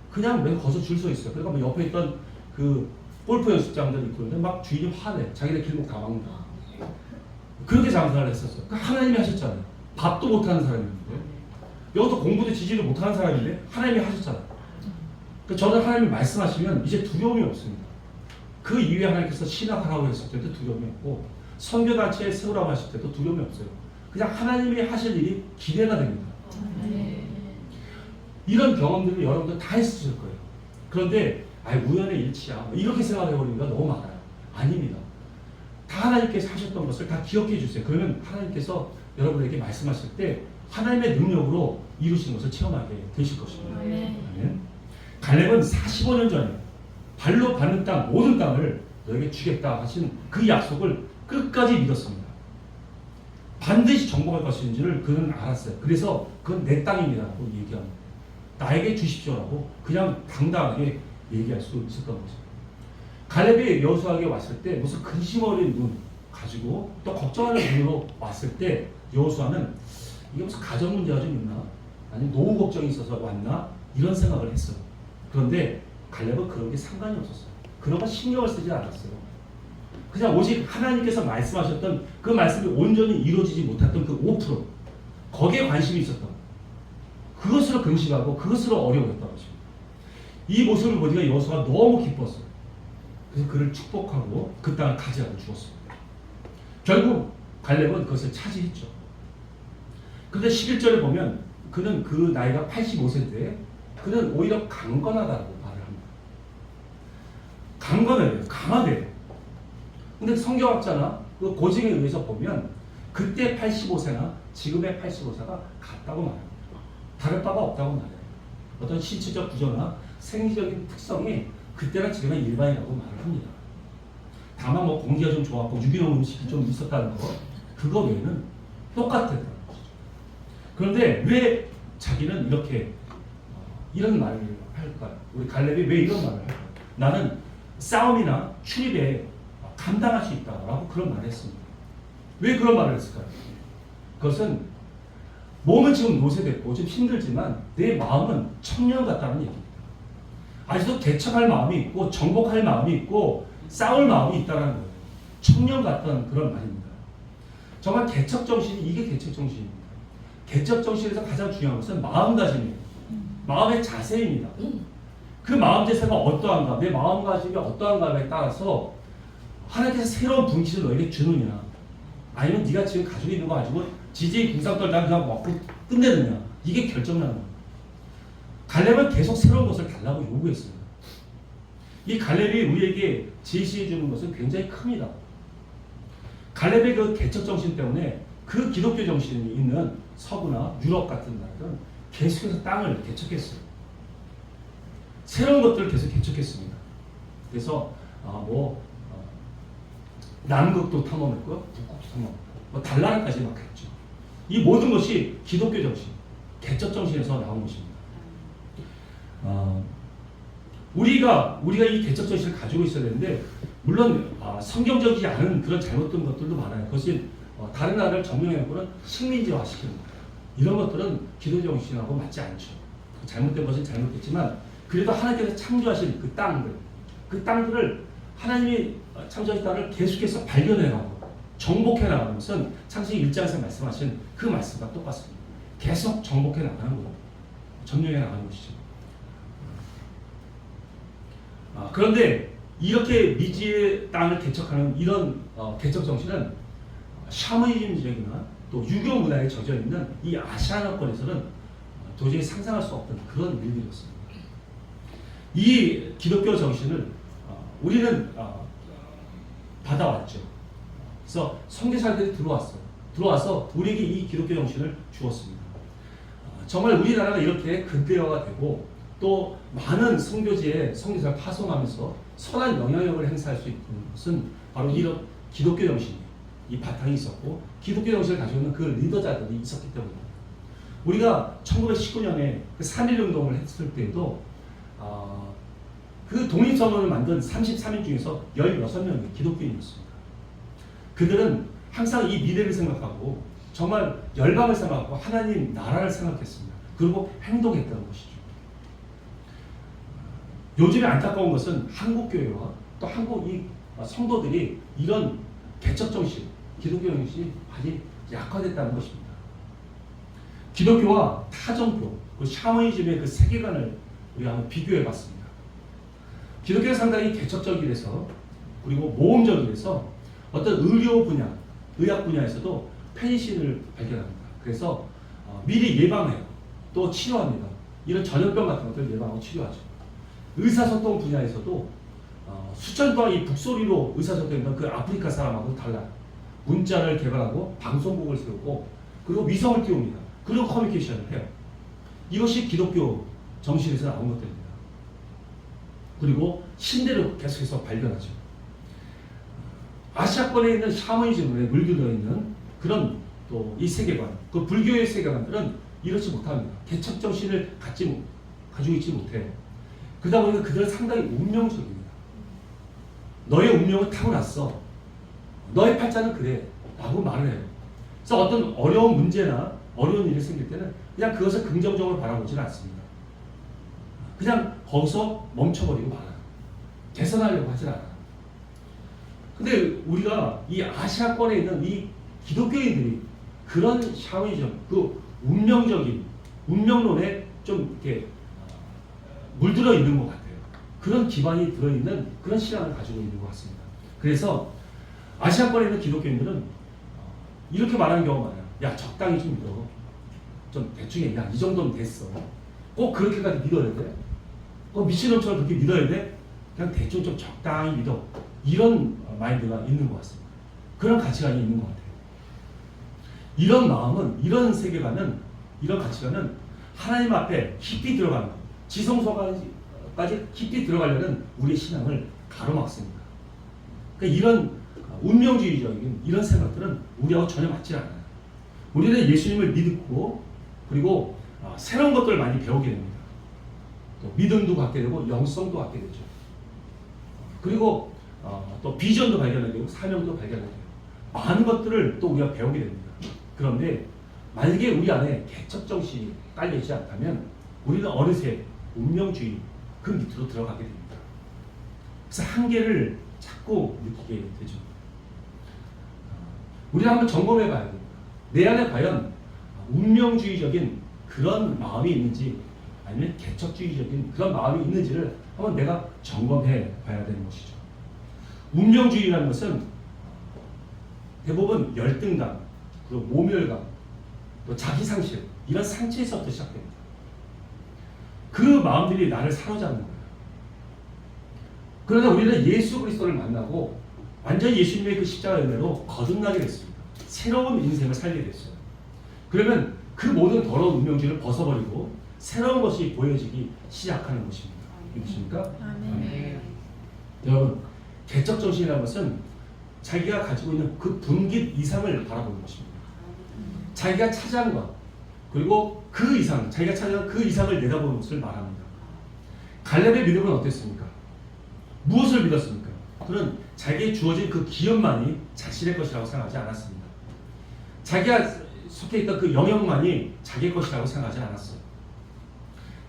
S1: 그냥 왜 거기서 줄 서 있어요. 그러니까 뭐 옆에 있던 그 골프 연습장들 있고 그런데 막 주인이 화내. 자기네 길목 다 막는다. 그렇게 장사를 했었어요. 그러니까 하나님이 하셨잖아요. 밥도 못하는 사람인데 여기서 공부도 지지도 못하는 사람인데 하나님이 하셨잖아요. 그러니까 저는 하나님이 말씀하시면 이제 두려움이 없습니다. 그 이후에 하나님께서 신학하라고 했을 때도 두려움이 없고 선교단체에 세우라고 하실 때도 두려움이 없어요. 그냥 하나님이 하실 일이 기대가 됩니다. 이런 경험들을 여러분들 다 했으실 거예요. 그런데 우연의 일치야 이렇게 생각해버리니까 너무 많아요. 아닙니다. 다 하나님께서 하셨던 것을 다 기억해 주세요. 그러면 하나님께서 여러분에게 말씀하실 때 하나님의 능력으로 이루시는 것을 체험하게 되실 것입니다. 아멘. 갈렙은 45년 전에 발로 밟는 땅 모든 땅을 너에게 주겠다 하신 그 약속을 끝까지 믿었습니다. 반드시 정복할 것인지를 그는 알았어요. 그래서 그건 내 땅입니다라고 얘기합니다. 나에게 주십시오라고 그냥 당당하게 얘기할 수 있었던 거죠. 갈렙이 여호수아에게 왔을 때 무슨 근심 어린 눈 가지고 또 걱정하는 눈으로 왔을 때 여호수아는 이게 무슨 가정 문제가 좀 있나? 아니면 노후 걱정이 있어서 왔나? 이런 생각을 했어요. 그런데 갈렙은 그런 게 상관이 없었어요. 그런 거 신경을 쓰지 않았어요. 그냥 오직 하나님께서 말씀하셨던 그 말씀이 온전히 이루어지지 못했던 그 5% 거기에 관심이 있었던 거예요. 그것으로 근심하고 그것으로 어려워했던 것입니다. 이 모습을 보니까 여호수아가 너무 기뻤어요. 그래서 그를 축복하고 그 땅을 가지라고 주었습니다. 결국 갈렙은 그것을 차지했죠. 그런데 11절에 보면 그는 그 나이가 85세인데 그는 오히려 강건하다고 말을 합니다. 강건해요. 강하대요. 근데 성경학자나 그 고증에 의해서 보면 그때 85세나 지금의 85세가 같다고 말합니다. 다를 바가 없다고 말해요. 어떤 신체적 구조나 생리적인 특성이 그때랑 지금의 일반이라고 말을 합니다. 다만 뭐 공기가 좀 좋았고 유기농 음식이 좀 있었다는 거 그거 외에는 똑같다는 거죠. 그런데 왜 자기는 이렇게 이런 말을 할까요? 우리 갈렙이 왜 이런 말을 할까요? 나는 싸움이나 출입에 감당할 수 있다라고 그런 말을 했습니다. 왜 그런 말을 했을까요? 그것은 몸은 지금 노쇠됐고 좀 힘들지만 내 마음은 청년 같다는 얘기입니다. 아직도 개척할 마음이 있고 정복할 마음이 있고 싸울 마음이 있다는 거예요. 청년 같다는 그런 말입니다. 정말 개척 정신이 이게 개척 정신입니다. 개척 정신에서 가장 중요한 것은 마음가짐이에요. 마음의 자세입니다. 그 마음 자세가 어떠한가, 내 마음가짐이 어떠한가에 따라서 하나님께서 새로운 분깃을 너에게 주느냐, 아니면 네가 지금 가지고 있는 거 가지고 지지의 궁상 떨다 그냥 먹고 끝내느냐, 이게 결정나는 거예요. 갈렙은 계속 새로운 것을 달라고 요구했어요. 이 갈렙이 우리에게 제시해 주는 것은 굉장히 큽니다. 갈렙의 그 개척 정신 때문에 그 기독교 정신이 있는 서구나 유럽 같은 나라들은 계속해서 땅을 개척했어요. 새로운 것들을 계속 개척했습니다. 그래서 남극도 탐험했고요, 북극도 탐험했고, 달나라까지 막 했죠. 이 모든 것이 기독교 정신, 개척 정신에서 나온 것입니다. 우리가 이 개척 정신을 가지고 있어야 되는데, 물론 성경적이지 않은 그런 잘못된 것들도 많아요. 그것이 다른 나라를 점령해놓고는 식민지화시키는 거예요. 이런 것들은 기독교 정신하고 맞지 않죠. 잘못된 것은 잘못됐지만 그래도 하나님께서 창조하신 그 땅들을 하나님이 창조하신 땅을 계속해서 발견해나가고 정복해 나가는 것은 창세기 1장에서 말씀하신 그 말씀과 똑같습니다. 계속 정복해 나가는 거예요. 점령해 나가는 것이죠. 그런데 이렇게 미지의 땅을 개척하는 이런 개척 정신은 샤머니즘 지역이나 또 유교 문화에 젖어 있는 이 아시아나권에서는 도저히 상상할 수 없던 그런 일들이었습니다. 이 기독교 정신을 우리는 받아왔죠. 그래서 선교사들이 들어와서 우리에게 이 기독교 정신을 주었습니다. 정말 우리나라가 이렇게 근대화가 되고 또 많은 선교지에 선교사를 파송하면서 선한 영향력을 행사할 수 있는 것은 바로 이런 기독교 정신이 이 바탕이 있었고 기독교 정신을 가지고 있는 그 리더자들이 있었기 때문입니다. 우리가 1919년에 그 3.1운동을 했을 때에도 그 독립선언을 만든 33인 중에서 16명이 기독교인이었습니다. 그들은 항상 이 미래를 생각하고 정말 열방을 생각하고 하나님 나라를 생각했습니다. 그리고 행동했다는 것이죠. 요즘에 안타까운 것은 한국교회와 또 한국 이 성도들이 이런 개척 정신, 기독교 정신이 많이 약화됐다는 것입니다. 기독교와 타종교, 그 샤머니즘의 그 세계관을 우리가 한번 비교해 봤습니다. 기독교는 상당히 개척적이라서 그리고 모험적이라서 어떤 의료 분야, 의학 분야에서도 페니실린을 발견합니다. 그래서 미리 예방해요. 또 치료합니다. 이런 전염병 같은 것들을 예방하고 치료하죠. 의사소통 분야에서도 수천 동안 북소리로 의사소통했던 그 아프리카 사람하고 달라요. 문자를 개발하고 방송국을 세우고 그리고 위성을 띄웁니다. 그리고 커뮤니케이션을 해요. 이것이 기독교 정신에서 나온 것들입니다. 그리고 신대를 계속해서 발견하죠. 아시아권에 있는 샤머니즘에 물들어 있는 그런 또 이 세계관, 그 불교의 세계관들은 이렇지 못합니다. 개척 정신을 가지고 있지 못해요. 그러다 보니까 그들은 상당히 운명적입니다. 너의 운명은 타고났어. 너의 팔자는 그래. 라고 말을 해요. 그래서 어떤 어려운 문제나 어려운 일이 생길 때는 그냥 그것을 긍정적으로 바라보지는 않습니다. 그냥 거기서 멈춰버리고 말아요. 개선하려고 하진 않아요. 근데 우리가 이 아시아권에 있는 이 기독교인들이 그런 샤머니즘, 그 운명적인, 운명론에 좀 이렇게 물들어 있는 것 같아요. 그런 기반이 들어있는 그런 신앙을 가지고 있는 것 같습니다. 그래서 아시아권에 있는 기독교인들은 이렇게 말하는 경우가 많아요. 야, 적당히 좀 믿어. 좀 대충 야, 이 정도면 됐어. 꼭 그렇게까지 믿어야 돼? 미친놈처럼 그렇게 믿어야 돼? 그냥 대충 좀 적당히 믿어. 이런 마인드가 있는 것 같습니다. 그런 가치관이 있는 것 같아요. 이런 마음은, 이런 세계관은, 이런 가치관은 하나님 앞에 깊이 들어가는, 지성소까지 깊이 들어가려는 우리의 신앙을 가로막습니다. 그러니까 이런 운명주의적인 이런 생각들은 우리하고 전혀 맞지 않아요. 우리는 예수님을 믿고 그리고 새로운 것들을 많이 배우게 됩니다. 또 믿음도 갖게 되고 영성도 갖게 되죠. 그리고 또 비전도 발견하게 되고 사명도 발견하게 돼요. 많은 것들을 또 우리가 배우게 됩니다. 그런데 만약에 우리 안에 개척 정신이 깔려있지 않다면 우리는 어느새 운명주의 그 밑으로 들어가게 됩니다. 그래서 한계를 자꾸 느끼게 되죠. 우리는 한번 점검해 봐야 됩니다. 내 안에 과연 운명주의적인 그런 마음이 있는지 아니면 개척주의적인 그런 마음이 있는지를 한번 내가 점검해 봐야 되는 것이죠. 운명주의라는 것은 대부분 열등감, 그리고 모멸감, 또 자기상실 이런 상처에서부터 시작됩니다. 그 마음들이 나를 사로잡는 거예요. 그러나 우리는 예수 그리스도를 만나고 완전히 예수님의 그 십자가 은혜로 거듭나게 됐습니다. 새로운 인생을 살게 됐어요. 그러면 그 모든 더러운 운명주의를 벗어버리고 새로운 것이 보여지기 시작하는 것입니다. 믿으십니까?
S2: 아멘.
S1: 여러분, 개척 정신이라는 것은 자기가 가지고 있는 그 분깃 이상을 바라보는 것입니다. 자기가 차지한 것, 그리고 그 이상, 자기가 차지한 그 이상을 내다보는 것을 말합니다. 갈렙의 믿음은 어땠습니까? 무엇을 믿었습니까? 그는 자기에 주어진 그 기업만이 자신의 것이라고 생각하지 않았습니다. 자기가 속해 있던 그 영역만이 자기의 것이라고 생각하지 않았어요.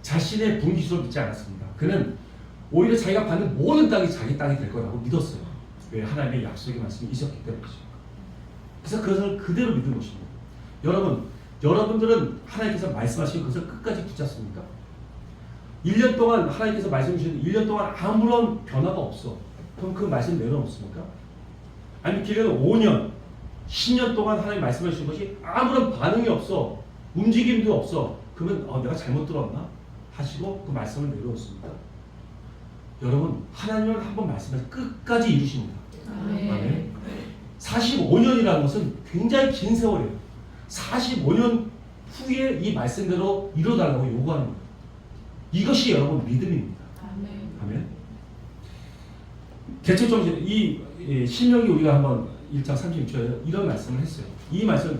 S1: 자신의 분깃으로 믿지 않았습니다. 그는 오히려 자기가 받는 모든 땅이 자기 땅이 될 거라고 믿었어요. 왜? 하나님의 약속의 말씀이 있었기 때문이죠. 그래서 그것을 그대로 믿은 것입니다. 여러분들은 하나님께서 말씀하신 것을 끝까지 붙잡습니까? 1년 동안 하나님께서 말씀 주신 1년 동안 아무런 변화가 없어. 그럼 그 말씀 내려놓습니까? 아니면 기회는 5년, 10년 동안 하나님 말씀해 주신 것이 아무런 반응이 없어. 움직임도 없어. 그러면 내가 잘못 들었나? 하시고 그 말씀을 내려놓습니다. 여러분, 하나님은 한번 말씀해서 끝까지 이루십니다. 아멘. 45년이라는 것은 굉장히 긴 세월이에요. 45년 후에 이 말씀대로 이루어달라고 요구하는 거예요. 이것이 여러분 믿음입니다. 아멘. 개척정신, 이 신명기 우리가 한번 1장 36절에 이런 말씀을 했어요. 이 말씀을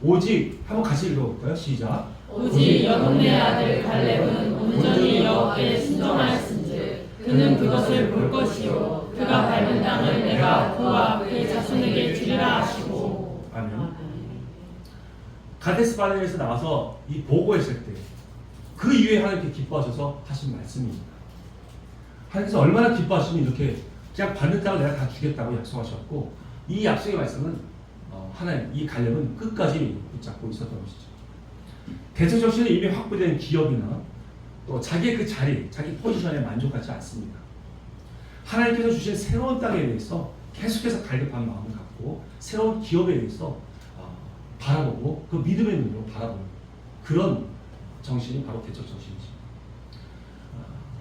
S1: 오직 한번 같이 읽어볼까요? 시작.
S2: 오직 여분의 아들 갈렙은 온전히 여호와께 순종하였은즉 그는 그것을 볼 것이요 그가 밟은 땅을 내가 그와 그의 자손에게 주리라 하시고.
S1: 아멘. 가데스 바네에서 나와서 이 보고했을 때 그 이후에 하나님께 기뻐하셔서 하신 말씀입니다. 하나님께서 얼마나 기뻐하시면 이렇게 그냥 받는 땅을 내가 다 주겠다고 약속하셨고, 이 약속의 말씀은 하나님, 이 갈렙은 끝까지 붙잡고 있었던 것이죠. 개척 정신은 이미 확보된 기업이나 또 자기의 그 자리, 자기 포지션에 만족하지 않습니다. 하나님께서 주신 새로운 땅에 대해서 계속해서 갈급한 마음을 갖고 새로운 기업에 대해서 바라보고 그 믿음의 눈으로 바라보는 그런 정신이 바로 개척 정신이죠.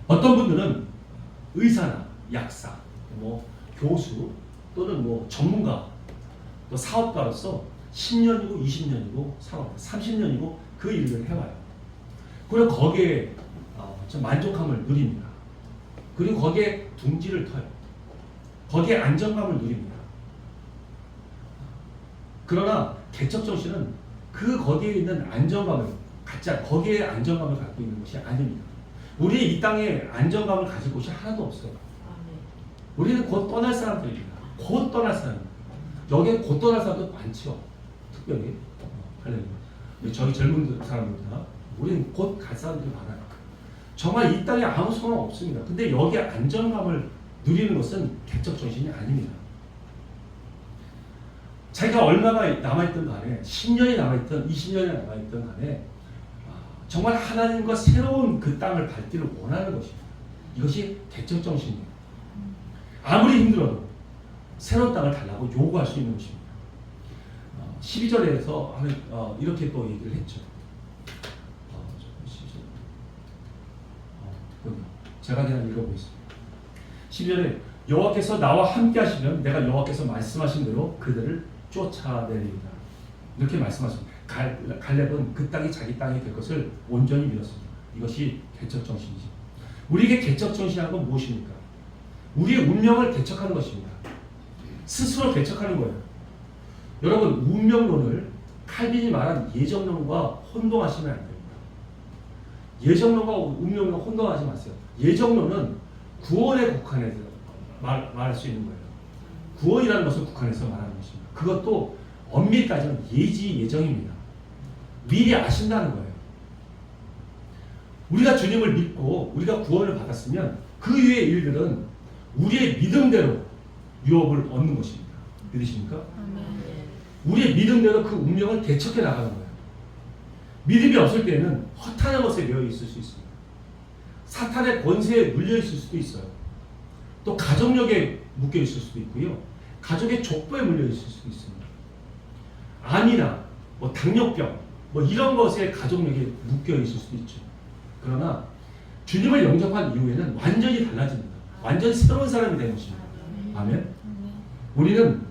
S1: 어떤 분들은 의사나 약사, 교수 또는 전문가, 또 사업가로서 10년이고 20년이고 30년이고 그 일을 해와요. 그리고 거기에 좀 만족함을 누립니다. 그리고 거기에 둥지를 터요. 거기에 안정감을 누립니다. 그러나 개척 정신은 거기에 있는 안정감을 거기에 안정감을 갖고 있는 것이 아닙니다. 우리 이 땅에 안정감을 가질 곳이 하나도 없어요. 우리는 곧 떠날 사람들입니다. 곧 떠날 사람입니다. 여기에 곧 떠날 사람도 많죠. 특별히 저희 젊은 사람입니다. 우리는 곧 갈 사람들이 많아요. 정말 이 땅에 아무 소망 없습니다. 근데 여기에 안정감을 누리는 것은 개척 정신이 아닙니다. 자기가 얼마가 남아있던 간에 10년이 남아있던 20년이 남아있던 간에 정말 하나님과 새로운 그 땅을 밟기를 원하는 것입니다. 이것이 개척 정신이에요. 아무리 힘들어도 새로운 땅을 달라고 요구할 수 있는 것입니다. 12절에서 이렇게 또 얘기를 했죠. 제가 그냥 읽어보겠습니다. 12절에 여호와께서 나와 함께 하시면 내가 여호와께서 말씀하신 대로 그들을 쫓아내리리다. 이렇게 말씀하십니다. 갈렙은 그 땅이 자기 땅이 될 것을 온전히 믿었습니다. 이것이 개척 정신이죠. 우리에게 개척 정신이라는 건 무엇입니까? 우리의 운명을 개척하는 것입니다. 스스로 개척하는 거예요. 여러분, 운명론을 칼빈이 말한 예정론과 혼동하시면 안 됩니다. 예정론과 운명론 혼동하지 마세요. 예정론은 구원에 국한해서 말할 수 있는 거예요. 구원이라는 것을 국한해서 말하는 것입니다. 그것도 엄밀히 따지면 예정입니다. 미리 아신다는 거예요. 우리가 주님을 믿고 우리가 구원을 받았으면 그 이후의 일들은 우리의 믿음대로 유업을 얻는 것입니다. 믿으십니까? 우리의 믿음대로 그 운명을 개척해 나가는 거예요. 믿음이 없을 때는 허탄한 것에 매여 있을 수 있습니다. 사탄의 권세에 물려 있을 수도 있어요. 또 가족력에 묶여 있을 수도 있고요. 가족의 족보에 물려 있을 수도 있습니다. 암이나 당뇨병 이런 것에 가족력에 묶여 있을 수도 있죠. 그러나 주님을 영접한 이후에는 완전히 달라집니다. 완전히 새로운 사람이 되는 것입니다. 아멘. 우리는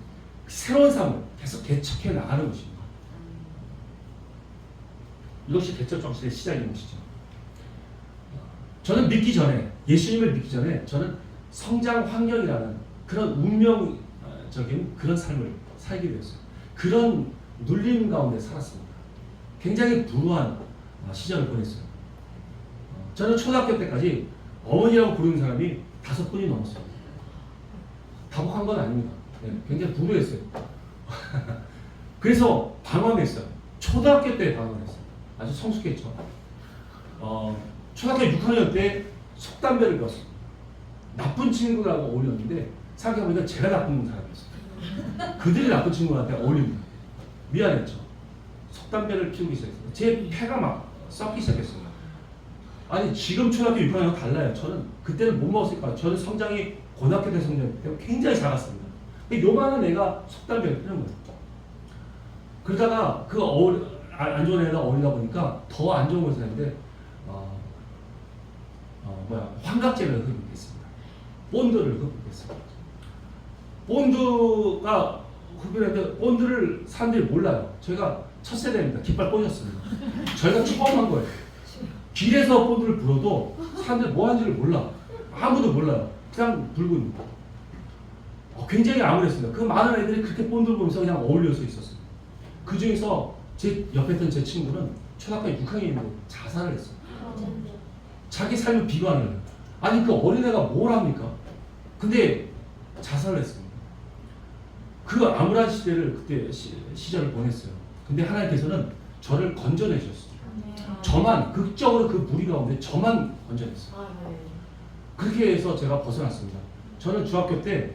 S1: 새로운 삶을 계속 개척해 나가는 것입니다. 이것이 개척 정신의 시작인 것이죠. 저는 예수님을 믿기 전에 저는 성장 환경이라는 그런 운명적인 그런 삶을 살게 되었어요. 그런 눌림 가운데 살았습니다. 굉장히 불우한 시절을 보냈어요. 저는 초등학교 때까지 어머니라고 부르는 사람이 5분이 넘었어요. 다복한 건 아닙니다. 굉장히 불우했어요. 그래서 방황했어요. 초등학교 때 방황했어요. 아주 성숙했죠. 초등학교 6학년 때 속담배를 배웠어요. 나쁜 친구라고 어울렸는데 생각해보니까 제가 나쁜 사람이었어요. 그들이 나쁜 친구한테 어울립니다. 미안했죠. 속담배를 피우기 시작했어요. 제 폐가 막 썩기 시작했어요. 아니 지금 초등학교 6학년과 달라요. 저는 그때는 못 먹었을까. 저는 성장이 고등학교 때 성적 때문에 굉장히 작았습니다. 요만한 애가 속달배를 뜨는 거예요. 그러다가 그 안 좋은 애가 어리다 보니까 더 안 좋은 것을 했는데 환각제를 흡입했습니다. 본드를 흡입했습니다. 본드가 흡입했는데 본드를 사람들이 몰라요. 저희가 첫 세대입니다. 깃발 꽂았습니다. 저희가 처음 한 거예요. 길에서 본드를 불어도 사람들이 뭐 하는지를 몰라. 아무도 몰라요. 그냥 불고 있는 거예요. 굉장히 암울했습니다. 그 많은 애들이 그렇게 본드를 보면서 그냥 어울려서 있었어요. 그 중에서 제 옆에 있던 제 친구는 초등학교 6학년인데 자살을 했어요. 자기 삶을 비관을 해요. 아니 그 어린애가 뭘 합니까? 근데 자살을 했습니다. 그 암울한 시대를 그때 시절을 보냈어요. 근데 하나님께서는 저를 건져내 주셨어요. 저만 극적으로 그 무리 가운데 저만 건져냈어요. 그렇게 해서 제가 벗어났습니다. 저는 중학교 때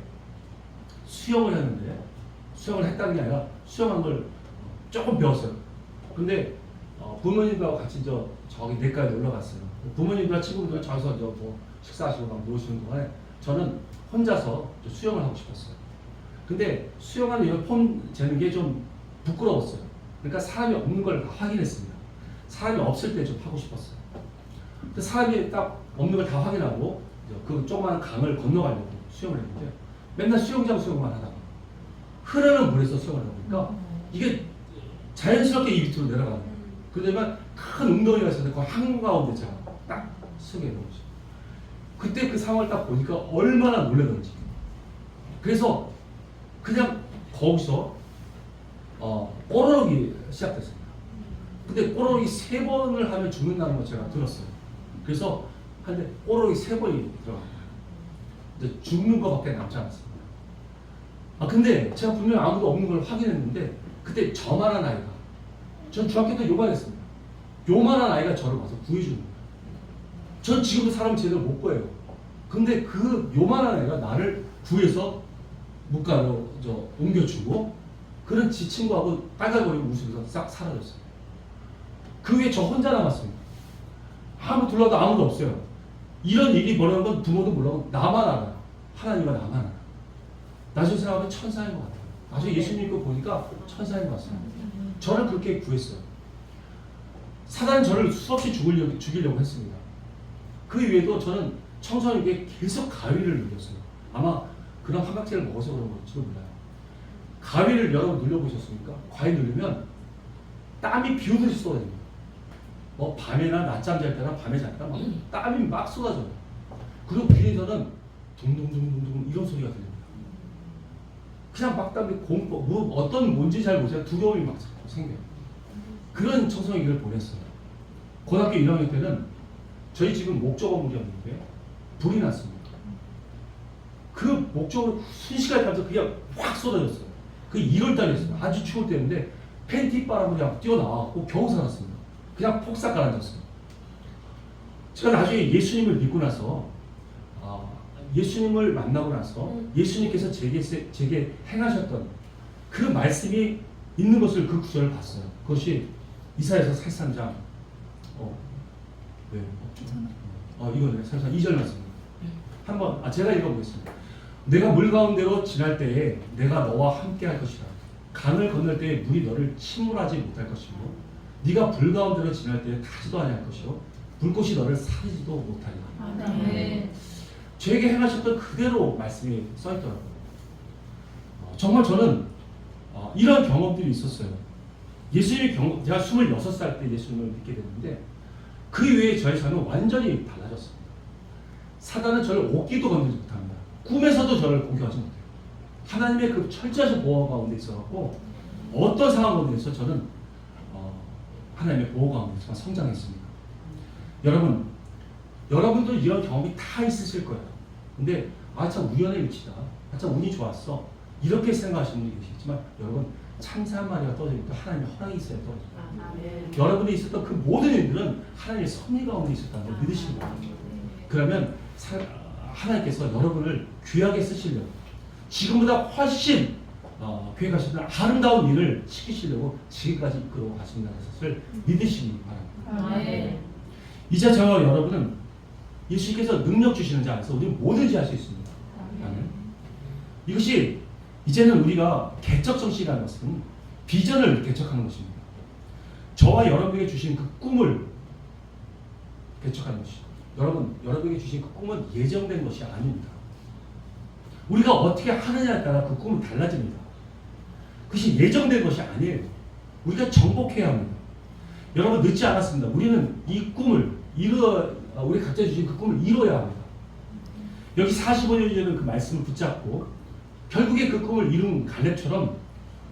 S1: 수영을 했는데 수영을 했다는 게 아니라 수영한 걸 조금 배웠어요. 근데 부모님과 같이 저기 내과에 놀러 갔어요. 부모님과 친구들과 저기서 뭐 식사하시고 막 노시는 동안에 저는 혼자서 수영을 하고 싶었어요. 근데 수영하는 이런 폼 재는 게 좀 부끄러웠어요. 그러니까 사람이 없는 걸 확인했습니다. 사람이 없을 때 좀 하고 싶었어요. 근데 사람이 딱 없는 걸 다 확인하고 그 조그마한 강을 건너가려고 수영을 했는데 맨날 수영장 수영만 하다가 흐르는 물에서 수영을 하다 보니까 이게 자연스럽게 이 밑으로 내려가는 거예요. 그러다가 큰 웅덩이가 있었는데 그 한가운데 제가 딱 쓰게 된 거죠. 그때 그 상황을 딱 보니까 얼마나 놀라던지. 그래서 그냥 거기서 꼬르륵이 시작됐습니다. 근데 꼬르륵이 3번을 하면 죽는다는 걸 제가 들었어요. 그래서 한데 꼬르륵이 3번이 들어갑니다. 이제 죽는 것밖에 남지 않았습니다. 근데 제가 분명히 아무도 없는 걸 확인했는데 그때 저만한 아이가, 전 중학교 때 요만했습니다. 요만한 아이가 저를 와서 구해주는 거예요. 전 지금도 사람 제대로 못 구해요. 근데 그 요만한 아이가 나를 구해서 묵가로 옮겨주고 그런 지 친구하고 빨갈거리고 웃으면서 싹 사라졌어요. 그 후에 저 혼자 남았습니다. 아무 둘러도 아무도 없어요. 이런 일이 벌어진 건 부모도 몰라고 나만 알아요. 하나님과 나만 알아요. 나중에 생각하면 천사인 것 같아요. 나중에 예수님 거 보니까 천사인 것 같습니다. 저를 그렇게 구했어요. 사단은 저를 수없이 죽이려고 했습니다. 그 이후에도 저는 청소년에게 계속 가위를 눌렸어요. 아마 그런 환각제를 먹어서 그런 건지도 몰라요. 가위를 여러분 눌려보셨습니까? 과일 누르면 땀이 비오듯이 쏟아집니다. 밤에나 낮잠 잘 때나 밤에 잘 때 막 땀이 막 쏟아져요. 그리고 귀에서는 둥둥둥둥둥 이런 소리가 들립니다. 그냥 막 땀이 어떤 뭔지 잘 모르겠어요. 두려움이 막 생겨요. 그런 청소년기를 보냈어요. 고등학교 1학년 때는 저희 집은 목조 건물이었는데 불이 났습니다. 그 목조를 순식간에 타면서 그냥 확 쏟아졌어요. 그 1월달이었어요. 아주 추울 때였는데 팬티 바람으로 그냥 뛰어나와서 겨우 살았습니다. 그냥 폭삭 가라앉았어요. 제가 나중에 예수님을 믿고 나서 예수님을 만나고 나서 예수님께서 제게 행하셨던 그 말씀이 있는 것을 그 구절을 봤어요. 그것이 이사야서 43장 이거네. 43장 2절 말씀입니다. 한번 제가 읽어보겠습니다. 내가 물 가운데로 지날 때에 내가 너와 함께 할 것이다. 강을 건널 때에 물이 너를 침몰하지 못할 것이고 네가 불 가운데로 지날 때에 타지도 아니할 것이요 불꽃이 너를 사리지도 못하리라.
S2: 네.
S1: 저에게 행하셨던 그대로 말씀이 써있더라고요. 정말 저는 이런 경험들이 있었어요. 예수님의 제가 26살 때 예수님을 믿게 됐는데 그 이후에 저의 삶은 완전히 달라졌습니다. 사단은 저를 옷기도 건들지 못합니다. 꿈에서도 저를 공격하지 못해요. 하나님의 그 철저하신 보호 가운데 있어갖고 어떤 상황 가운데서 저는 하나님의 보호 가운데서 성장했습니다. 여러분도 이런 경험이 다 있으실 거예요. 근데 참 우연의 일치다. 참 운이 좋았어. 이렇게 생각하시는 분이 계시겠지만 여러분 참새 한 마리가 떨어지니까 하나님의 허락이 있어야 떨어져요. 여러분이 있었던 그 모든 일들은 하나님의 섭리 가운데 있었다는 걸 믿으시는 거예요. 그러면 하나님께서 여러분을 귀하게 쓰시려고 지금보다 훨씬 계획하시는 아름다운 일을 시키시려고 지금까지 이끌어 가신다는 것을 믿으시기 바랍니다. 이제 저와 여러분은 예수님께서 능력 주시는 자 안에서 우리는 뭐든지 할 수 있습니다. 이것이 이제는 우리가 개척 정신이라는 것은 비전을 개척하는 것입니다. 저와 여러분에게 주신 그 꿈을 개척하는 것이죠. 여러분에게 주신 그 꿈은 예정된 것이 아닙니다. 우리가 어떻게 하느냐에 따라 그 꿈은 달라집니다. 그것이 예정된 것이 아니에요. 우리가 정복해야 합니다. 여러분 늦지 않았습니다. 우리는 이 꿈을 우리 각자 주신 그 꿈을 이뤄야 합니다. 여기 45년 전에 그 말씀을 붙잡고 결국에 그 꿈을 이룬 갈렙처럼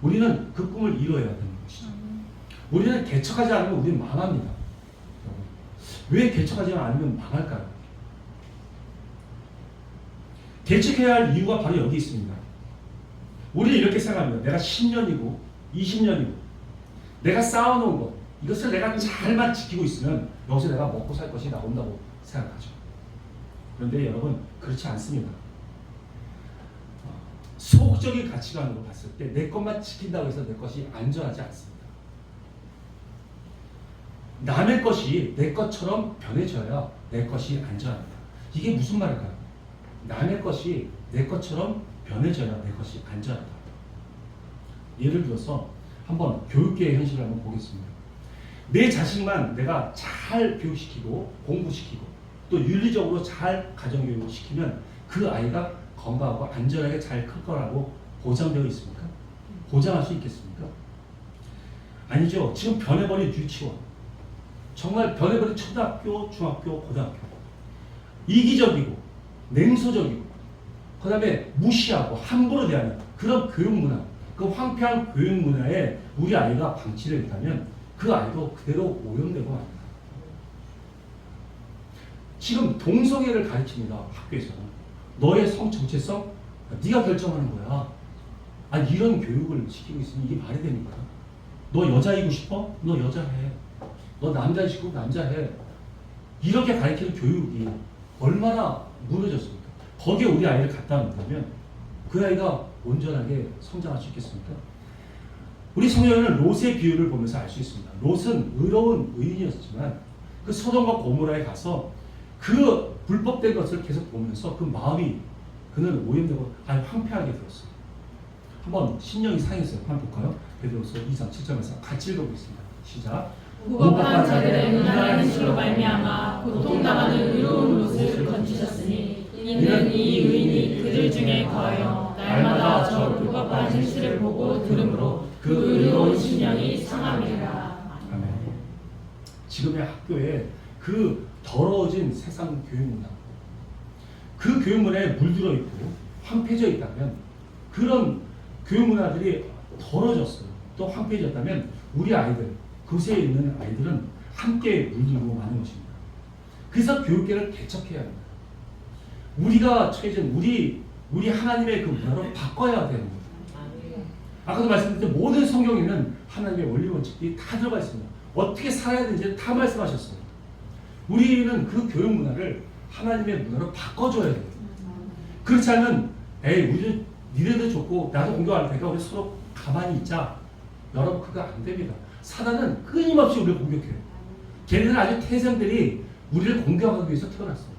S1: 우리는 그 꿈을 이뤄야 되는 것이죠. 우리는 개척하지 않으면 우리는 망합니다. 왜 개척하지 않으면 망할까요? 개척해야 할 이유가 바로 여기 있습니다. 우리는 이렇게 생각합니다. 내가 10년이고 20년이고 내가 쌓아놓은 것 이것을 내가 잘만 지키고 있으면 여기서 내가 먹고 살 것이 나온다고 생각하죠. 그런데 여러분 그렇지 않습니다. 소극적인 가치관으로 봤을 때 내 것만 지킨다고 해서 내 것이 안전하지 않습니다. 남의 것이 내 것처럼 변해져야 내 것이 안전합니다. 이게 무슨 말일까요? 남의 것이 내 것처럼 변해져야 내 것이 안전하다. 예를 들어서 한번 교육계의 현실을 한번 보겠습니다. 내 자식만 내가 잘 교육시키고 공부시키고 또 윤리적으로 잘 가정교육을 시키면 그 아이가 건강하고 안전하게 잘 클 거라고 보장되어 있습니까? 보장할 수 있겠습니까? 아니죠. 지금 변해버린 유치원, 정말 변해버린 초등학교, 중학교, 고등학교, 이기적이고 냉소적이고 그 다음에 무시하고 함부로 대하는 그런 교육문화, 그 황폐한 교육문화에 우리 아이가 방치되어 있다면 그 아이도 그대로 오염되고 맙니다. 지금 동성애를 가르칩니다. 학교에서는. 너의 성 정체성 네가 결정하는 거야. 아니 이런 교육을 시키고 있으니 이게 말이 됩니까? 너 여자이고 싶어? 너 여자 해. 너 남자이고 남자 해. 이렇게 가르치는 교육이 얼마나 무너졌습니까? 거기에 우리 아이를 갖다 놓으면 그 아이가 온전하게 성장할 수 있겠습니까? 우리 성경에는 롯의 비유를 보면서 알 수 있습니다. 롯은 의로운 의인이었지만 그 소돔과 고모라에 가서 그 불법된 것을 계속 보면서 그 마음이 그는 오염되고 아주 황폐하게 들었어요. 한번 신령이 상해서 한번 볼까요? 베드로서 2장 7절에서 같이 읽어보겠습니다. 시작.
S2: 무법한 자들의 음란한 행실로 말미암아 고통당하는 의로운 롯을 건지셨으니 이는 이 의인이 그들 중에 거하여 날마다 저 불법한 행실을 보고 들으므로 그 의로운 심령이 상함이라.
S1: 아멘. 지금의 학교에 그 더러워진 세상 교육문화, 그 교육문화에 물들어 있고 황폐져 있다면 그런 교육문화들이 더러워졌어요. 또 황폐해졌다면 우리 아이들, 그곳에 있는 아이들은 함께 물들고 마는 것입니다. 그래서 교육계를 개척해야 합니다. 우리가 처해진 우리 하나님의 그 문화로 바꿔야 되는 거예요. 아까도 말씀드렸듯이 모든 성경에는 하나님의 원리 원칙들이 다 들어가 있습니다. 어떻게 살아야 되는지 다 말씀하셨어요. 우리는 그 교육 문화를 하나님의 문화로 바꿔줘야 돼요. 그렇지 않으면 우리 니네도 좋고 나도 공격할 테니까 우리 서로 가만히 있자. 여러분 그거 안 됩니다. 사단은 끊임없이 우리를 공격해요. 걔네는 아주 태생들이 우리를 공격하기 위해서 태어났어요.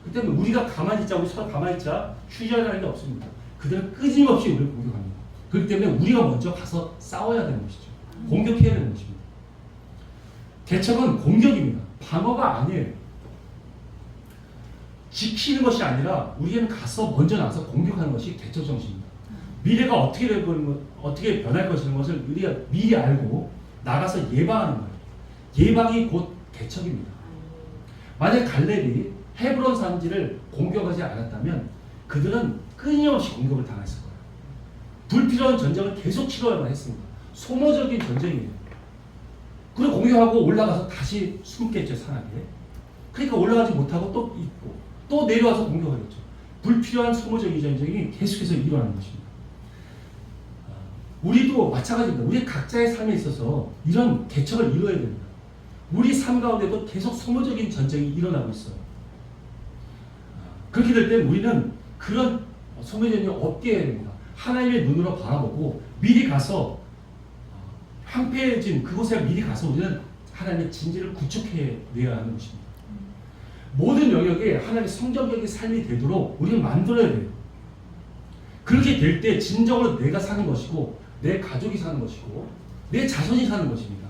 S1: 그 때문에 우리가 가만히 있자, 우리 서로 가만히 있자 휴전이라는 게 없습니다. 그들은 끊임없이 우리를 공격합니다. 그렇기 때문에 우리가 먼저 가서 싸워야 되는 것이죠. 공격해야 되는 것입니다. 개척은 공격입니다. 방어가 아니에요. 지키는 것이 아니라 우리는 가서 먼저 나가서 공격하는 것이 개척 정신입니다. 미래가 어떻게 변할 것이라는 것을 우리가 미리 알고 나가서 예방하는 거예요. 예방이 곧 개척입니다. 만약 갈렙이 헤브론 산지를 공격하지 않았다면 그들은 끊임없이 공격을 당했을 거예요. 불필요한 전쟁을 계속 치러야만 했습니다. 소모적인 전쟁이에요. 그리고 공격하고 올라가서 다시 숨겠죠, 산악에. 그러니까 올라가지 못하고 또 있고 또 내려와서 공격하겠죠. 불필요한 소모적인 전쟁이 계속해서 일어나는 것입니다. 우리도 마찬가지입니다. 우리 각자의 삶에 있어서 이런 개척을 이루어야 됩니다. 우리 삶 가운데도 계속 소모적인 전쟁이 일어나고 있어요. 그렇게 될 때 우리는 그런 소모전쟁이 없게 해야 됩니다. 하나님의 눈으로 바라보고 미리 가서 황폐해진 그곳에 미리 가서 우리는 하나님의 진리를 구축해내야 하는 것입니다. 모든 영역에 하나님의 성전적인 삶이 되도록 우리는 만들어야 돼요. 그렇게 될 때 진정으로 내가 사는 것이고 내 가족이 사는 것이고 내 자손이 사는 것입니다.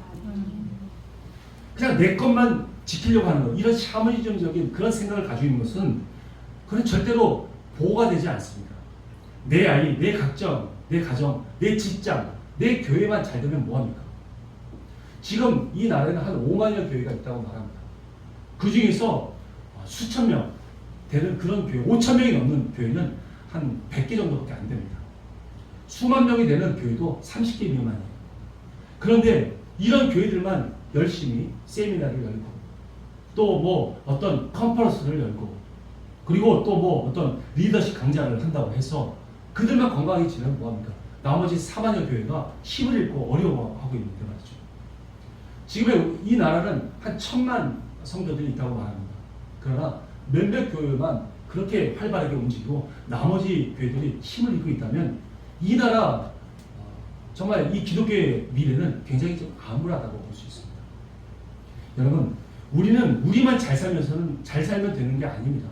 S1: 그냥 내 것만 지키려고 하는 것, 이런 샤머니즘적인 그런 생각을 가지고 있는 것은 그건 절대로 보호가 되지 않습니다. 내 아이, 내 가정, 내 가정, 내 직장, 내 교회만 잘 되면 뭐합니까? 지금 이 나라에는 한 5만여 교회가 있다고 말합니다. 그 중에서 수천 명 되는 그런 교회, 5천 명이 넘는 교회는 한 100개 정도밖에 안 됩니다. 수만 명이 되는 교회도 30개 미만이에요. 그런데 이런 교회들만 열심히 세미나를 열고 또 뭐 어떤 컨퍼런스를 열고 그리고 또 뭐 어떤 리더십 강좌를 한다고 해서 그들만 건강하게 지내면 뭐합니까? 나머지 4만여 교회가 힘을 잃고 어려워하고 있는데 말이죠. 지금 이 나라는 한 1,000만 성도들이 있다고 말합니다. 그러나 몇몇 교회만 그렇게 활발하게 움직이고 나머지 교회들이 힘을 잃고 있다면 이 나라 정말 이 기독교의 미래는 굉장히 좀 암울하다고 볼 수 있습니다. 여러분, 우리는 우리만 잘 살면 되는 게 아닙니다.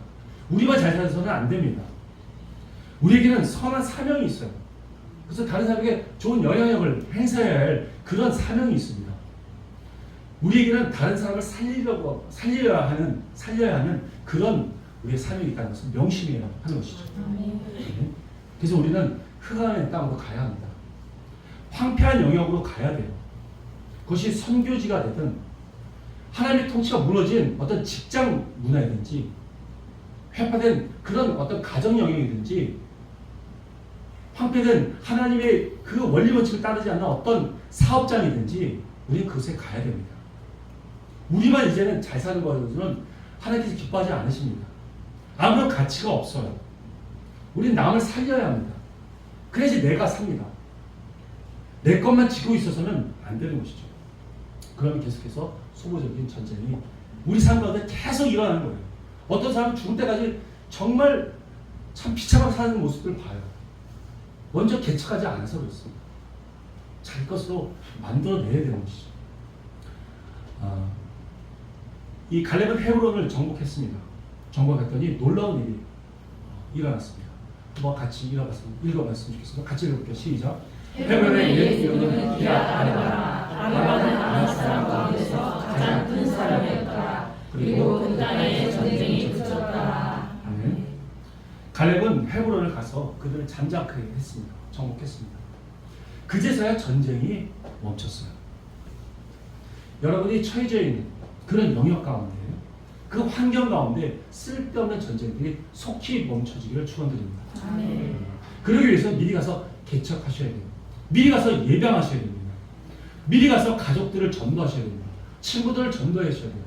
S1: 우리만 잘 살아서는 안 됩니다. 우리에게는 선한 사명이 있어요. 그래서 다른 사람에게 좋은 영향력을 행사해야 할 그런 사명이 있습니다. 우리에게는 다른 사람을 살려야 하는 그런 우리의 사명이 있다는 것을 명심해야 하는 것이죠. 네. 그래서 우리는 흑암의 땅으로 가야 합니다. 황폐한 영역으로 가야 돼요. 그것이 선교지가 되든 하나님의 통치가 무너진 어떤 직장 문화이든지 회파된 그런 어떤 가정 영역이든지 황폐된 하나님의 그 원리 원칙을 따르지 않는 어떤 사업장이든지 우리는 그곳에 가야 됩니다. 우리만 이제는 잘 사는 것은 하나님께서 기뻐하지 않으십니다. 아무런 가치가 없어요. 우리는 남을 살려야 합니다. 그래야지 내가 삽니다. 내 것만 지고 있어서는 안 되는 것이죠. 그러면 계속해서 소모적인 전쟁이 우리 삶 가운데 계속 일어나는 거예요. 어떤 사람은 죽을 때까지 정말 참 비참하게 사는 모습들을 봐요. 먼저 개척하지 않아서 그렇습니다. 자기 것으로 만들어내야 되는 것이죠. 이 갈렙은 헤브론을 정복했습니다. 정복했더니 놀라운 일이 일어났습니다. 한번 같이 읽어봤으면 좋겠습니다. 같이 읽어볼게요. 시작.
S2: 헤브론의 옛 이름은 기럇 아르바라. 아르바는 아낙 사람 가운데서 가장 큰 사람이었더라. 그리고 그 땅에 전쟁이 붙었더라.
S1: 아멘. 갈렙은 헤브론을 가서 그들을 잠잠케 했습니다. 정복했습니다. 그제서야 전쟁이 멈췄어요. 여러분이 처해져 있는 그런 영역 가운데, 그 환경 가운데 쓸데없는 전쟁들이 속히 멈춰지기를 축원드립니다. 그러기 위해서 미리 가서 개척하셔야 돼요. 미리 가서 예방하셔야 됩니다. 미리 가서 가족들을 전도하셔야 됩니다. 친구들을 전도하셔야 됩니다.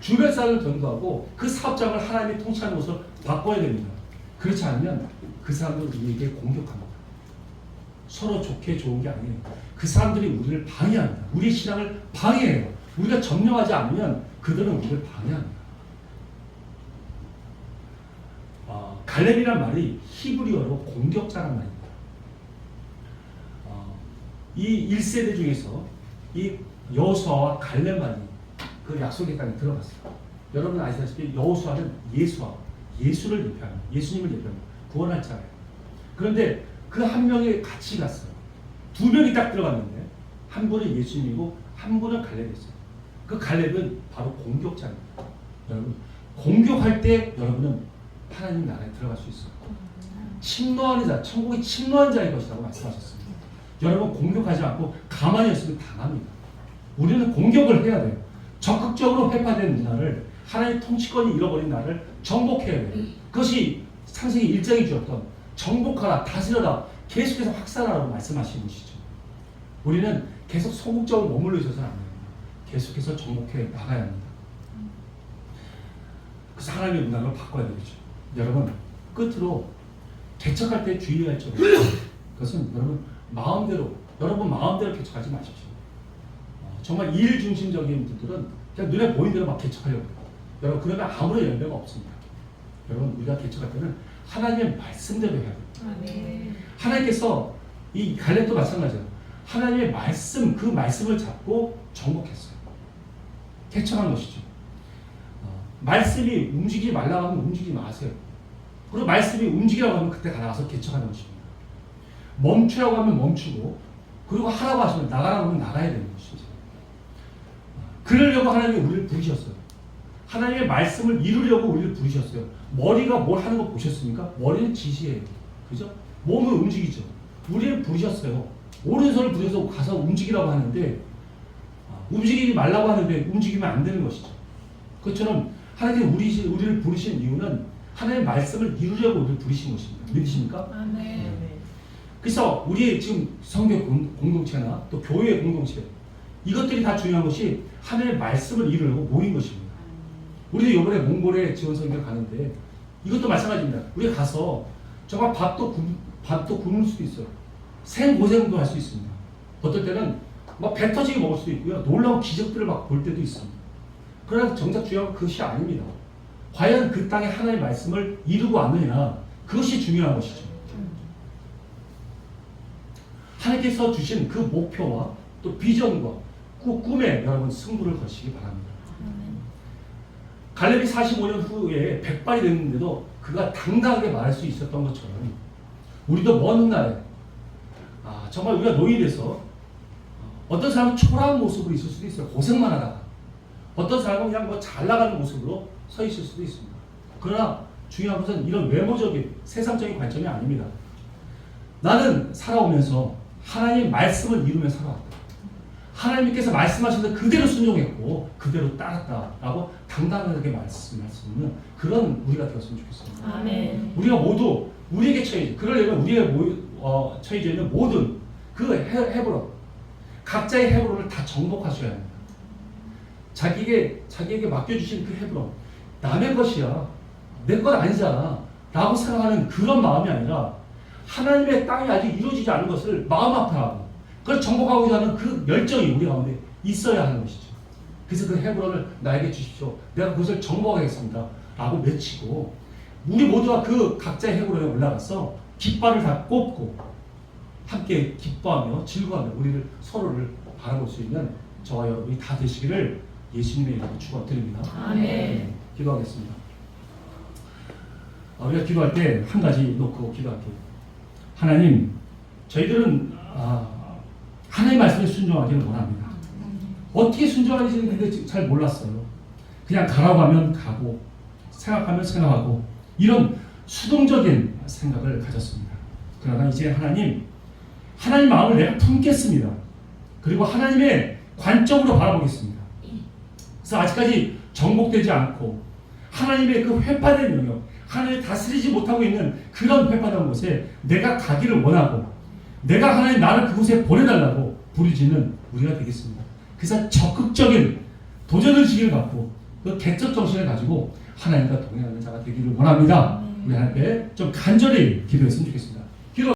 S1: 주변 사람을 전도하고 그 사업장을 하나님이 통치하는 것으로 바꿔야 됩니다. 그렇지 않으면 그 사람들 우리에게 공격합니다. 서로 좋게 좋은 게 아니에요. 그 사람들이 우리를 방해합니다. 우리 신앙을 방해해요. 우리가 점령하지 않으면 그들은 우리를 방해합니다. 갈렙이란 말이 히브리어로 공격자란 말입니다. 이 1세대 중에서 이 여호수아와 갈렙만이 그 약속의 땅에 들어갔어요. 여러분 아시다시피 여호수아는 예수를 대표합니다. 예수님을 대표합니다. 구원할 자예요. 그런데 그 한 명이 같이 갔어요. 두 명이 딱 들어갔는데 한 분은 예수님이고 한 분은 갈렙이었어요. 그 갈렙은 바로 공격자입니다. 여러분 공격할 때 여러분은 하나님 나라에 들어갈 수 있어요. 침노하는 자, 천국이 침노하는 자의 것이라고 말씀하셨습니다. 여러분 공격하지 않고 가만히 있으면 당합니다. 우리는 공격을 해야 돼요. 적극적으로 회파된 나를, 하나님의 통치권이 잃어버린 나를 정복해야 돼요. 그것이 창세기 1장이 주었던 정복하라, 다스려라, 계속해서 확산하라고 말씀하시는 것이죠. 우리는 계속 소극적으로 머물러 있어서는 안 됩니다. 계속해서 정복해 나가야 합니다. 그래서 하나님의 문화를 바꿔야 되겠죠. 여러분 끝으로 개척할 때 주의해야 할 점은 그것은 여러분 마음대로 개척하지 마십시오. 정말 일 중심적인 분들은 그냥 눈에 보이는 대로 막 개척하려고 해요. 여러분 그러면 아무런 열매가 없습니다. 여러분 우리가 개척할 때는 하나님의 말씀대로 해야 돼요. 하나님께서 이 갈렙도 마찬가지예요. 하나님의 말씀, 그 말씀을 잡고 정복했어요. 개척한 것이죠. 말씀이 움직이지 말라고 하면 움직이지 마세요. 그리고 말씀이 움직이라고 하면 그때 나가서 개척하는 것입니다. 멈추라고 하면 멈추고, 그리고 하라고 하시면 나가라고 하면 나가야 되는 것이죠. 그러려고 하나님이 우리를 부르셨어요. 하나님의 말씀을 이루려고 우리를 부르셨어요. 머리가 뭘 하는 거 보셨습니까? 머리는 지시예요. 그죠? 몸은 움직이죠. 우리를 부르셨어요. 오른손을 부르셔서 가서 움직이라고 하는데, 움직이지 말라고 하는데 움직이면 안 되는 것이죠. 그것처럼 하나님이 우리를 부르신 이유는 하나님의 말씀을 이루려고 우리를 부르신 것입니다. 믿으십니까?
S2: 아멘.
S1: 그래서 우리 지금 성교 공동체나 또 교회 공동체, 이것들이 다 중요한 것이 하나님의 말씀을 이루려고 모인 것입니다. 우리도 이번에 몽골에 지원선교 가는데 이것도 마찬가지입니다. 우리 가서 정말 밥도 굶을 수도 있어요. 생고생도 할 수 있습니다. 어떨 때는 막 배 터지게 먹을 수도 있고요. 놀라운 기적들을 막 볼 때도 있습니다. 그러나 정작 중요한 건 그것이 아닙니다. 과연 그 땅에 하나님의 말씀을 이루고 왔느냐, 그것이 중요한 것이죠. 하나님께서 주신 그 목표와 또 비전과 꿈에 여러분 승부를 거시기 바랍니다. 갈렙이 45년 후에 백발이 됐는데도 그가 당당하게 말할 수 있었던 것처럼 우리도 먼 훗날에 정말 우리가 노인이 돼서 어떤 사람은 초라한 모습으로 있을 수도 있어요. 고생만 하다가. 어떤 사람은 그냥 뭐 잘 나가는 모습으로 서 있을 수도 있습니다. 그러나 중요한 것은 이런 외모적인 세상적인 관점이 아닙니다. 나는 살아오면서 하나님의 말씀을 이루며 살아왔다. 하나님께서 말씀하신 그대로 순종했고 그대로 따랐다라고 당당하게 말씀하시는 그런 우리가 되었으면 좋겠습니다.
S2: 아멘.
S1: 우리가 모두 우리에게 처해져, 그러려면 우리에게 처해져 있는 모든 그 헤브론, 각자의 헤브론을 다 정복하셔야 합니다. 자기에게 맡겨주신 그 헤브론, 남의 것이야, 내 것 아니잖아 라고 생각하는 그런 마음이 아니라 하나님의 땅이 아직 이루어지지 않은 것을 마음 아파하고 그걸 정복하고자 하는 그 열정이 우리 가운데 있어야 하는 것이죠. 그래서 그 헤브론을 나에게 주십시오. 내가 그것을 정복하겠습니다 라고 외치고 우리 모두가 그 각자의 헤브론에 올라가서 깃발을 다 꼽고 함께 기뻐하며 즐거워하며 우리를 서로를 바라볼 수 있는 저와 여러분이 다 되시기를 예수님의 이름으로 축원드립니다.
S2: 아멘.
S1: 기도하겠습니다. 우리가 기도할 때 한 가지 놓고 기도할게요. 하나님, 저희들은 하나님의 말씀에 순종하기를 원합니다. 어떻게 순종하는지 잘 몰랐어요. 그냥 가라고 하면 가고 생각하면 생각하고 이런 수동적인 생각을 가졌습니다. 그러나 이제 하나님 마음을 내가 품겠습니다. 그리고 하나님의 관점으로 바라보겠습니다. 그래서 아직까지 정복되지 않고 하나님의 그 회파된 영역, 하나님을 다스리지 못하고 있는 그런 회파된 곳에 내가 가기를 원하고 내가 하나님 나를 그곳에 보내달라고 부르짖는 우리가 되겠습니다. 그래서 적극적인 도전의식을 갖고 그 개척 정신을 가지고 하나님과 동행하는 자가 되기를 원합니다. 우리 하나님께 좀 간절히 기도했으면 좋겠습니다.